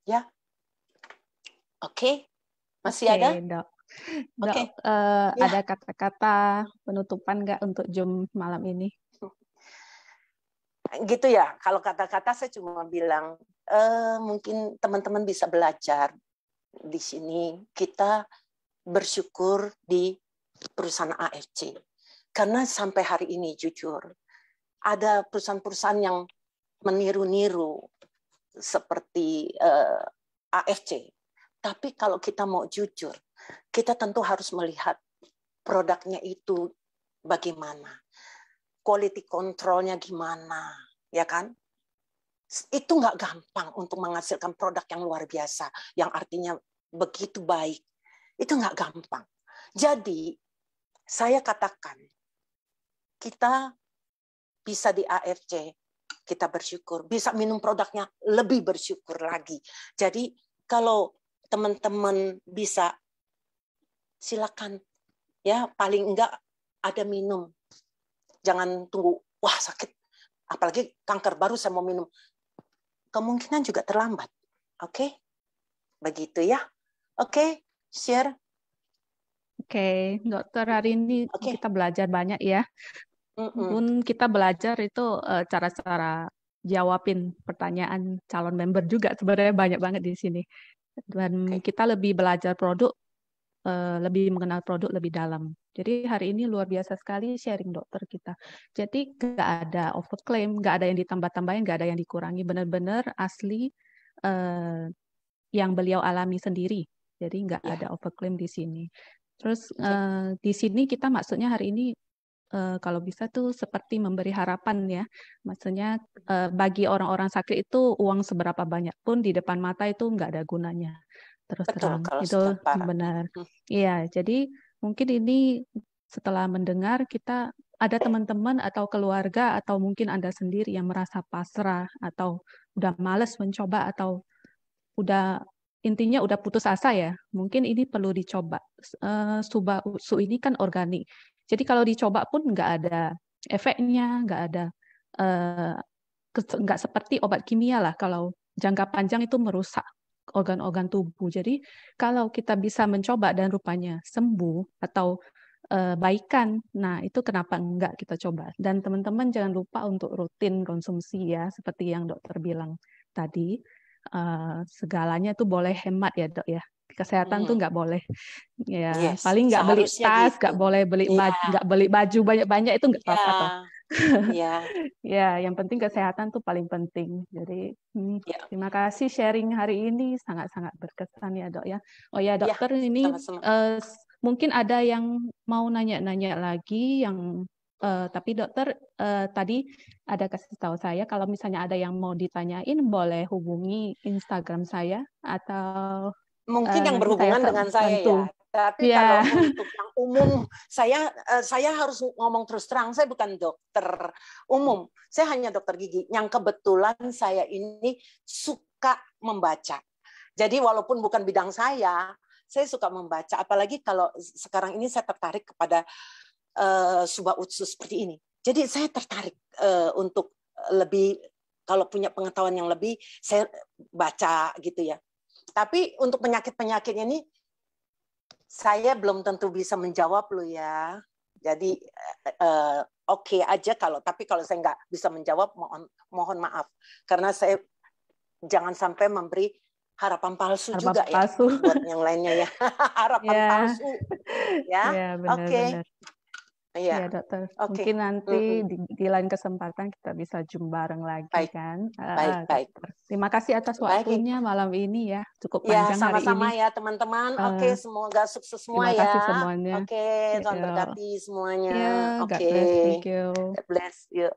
Ya, oke. Masih ada? Dok. Oke. Ada kata-kata penutupan nggak untuk Zoom malam ini? Gitu ya, kalau kata-kata saya cuma bilang, mungkin teman-teman bisa belajar di sini. Kita bersyukur di perusahaan AFC. Karena sampai hari ini jujur, ada perusahaan-perusahaan yang meniru-niru seperti AFC. Tapi kalau kita mau jujur, kita tentu harus melihat produknya itu bagaimana, quality control-nya gimana, ya kan? Itu nggak gampang untuk menghasilkan produk yang luar biasa, yang artinya begitu baik. Itu nggak gampang. Jadi, saya katakan, kita bisa di AFC, kita bersyukur. Bisa minum produknya, lebih bersyukur lagi. Jadi, kalau teman-teman bisa, silakan. Ya, paling enggak ada minum. Jangan tunggu, wah sakit. Apalagi kanker baru saya mau minum. Kemungkinan juga terlambat. Oke? Begitu ya. Oke, share. Oke, dokter, hari ini kita belajar banyak ya. Pun kita belajar itu cara-cara jawabin pertanyaan calon member juga. Sebenarnya banyak banget di sini. Dan kita lebih belajar produk, lebih mengenal produk lebih dalam. Jadi hari ini luar biasa sekali sharing dokter kita. Jadi nggak ada overclaim, nggak ada yang ditambah-tambahin, nggak ada yang dikurangi. Benar-benar asli yang beliau alami sendiri. Jadi nggak ada overclaim di sini. Terus di sini kita maksudnya hari ini kalau bisa tuh seperti memberi harapan ya. Maksudnya bagi orang-orang sakit itu uang seberapa banyak pun di depan mata itu nggak ada gunanya. Terus terang itu benar. Iya, jadi mungkin ini setelah mendengar kita ada teman-teman atau keluarga atau mungkin Anda sendiri yang merasa pasrah atau udah males mencoba atau udah intinya udah putus asa ya. Mungkin ini perlu dicoba. Suba Usu ini kan organik. Jadi kalau dicoba pun nggak ada efeknya, nggak seperti obat kimia lah. Kalau jangka panjang itu merusak organ-organ tubuh. Jadi kalau kita bisa mencoba dan rupanya sembuh atau baikan, nah itu kenapa enggak kita coba. Dan teman-teman jangan lupa untuk rutin konsumsi ya, seperti yang dokter bilang tadi. Segalanya itu boleh hemat ya dok ya. Kesehatan tuh nggak boleh. Ya, Yes, paling nggak beli seharusnya tas, nggak gitu. boleh beli Iya, nggak beli baju banyak-banyak itu nggak apa-apa toh. iya, iya, Ya, yang penting kesehatan tuh paling penting. Jadi, iya, terima kasih sharing hari ini sangat-sangat berkesan ya dok ya. Oh ya iya, dokter ini sama-sama. mungkin ada yang mau nanya-nanya lagi yang tapi dokter tadi ada kasih tahu saya kalau misalnya ada yang mau ditanyain boleh hubungi Instagram saya atau Mungkin yang nanti saya berhubungan dengan saya ya. bantu. Tapi kalau Ya, untuk yang umum, saya harus ngomong terus terang, saya bukan dokter umum. Saya hanya dokter gigi. Yang kebetulan saya ini suka membaca. Jadi walaupun bukan bidang saya suka membaca. Apalagi kalau sekarang ini saya tertarik kepada Subah Utsu seperti ini. Jadi saya tertarik untuk lebih, kalau punya pengetahuan yang lebih, saya baca gitu ya. Tapi untuk penyakit-penyakit ini saya belum tentu bisa menjawab lo ya. Jadi oke aja tapi kalau saya nggak bisa menjawab mohon maaf karena saya jangan sampai memberi harapan palsu harapan juga ya palsu. buat yang lainnya ya. Harapan Ya, palsu ya. ya Oke. benar-benar. Iya. Ya dokter, Oke. mungkin nanti di lain kesempatan kita bisa zoom bareng lagi Baik. kan, Baik, baik. dokter. Terima kasih atas Baik. waktunya malam ini ya, cukup Ya, panjang hari ini. sama-sama ya teman-teman. Oke, semoga sukses semua Terima kasih ya. semuanya. Oke, Tuhan Ya, berkati semuanya. ya, God Oke. bless, thank you. God bless. Yuk.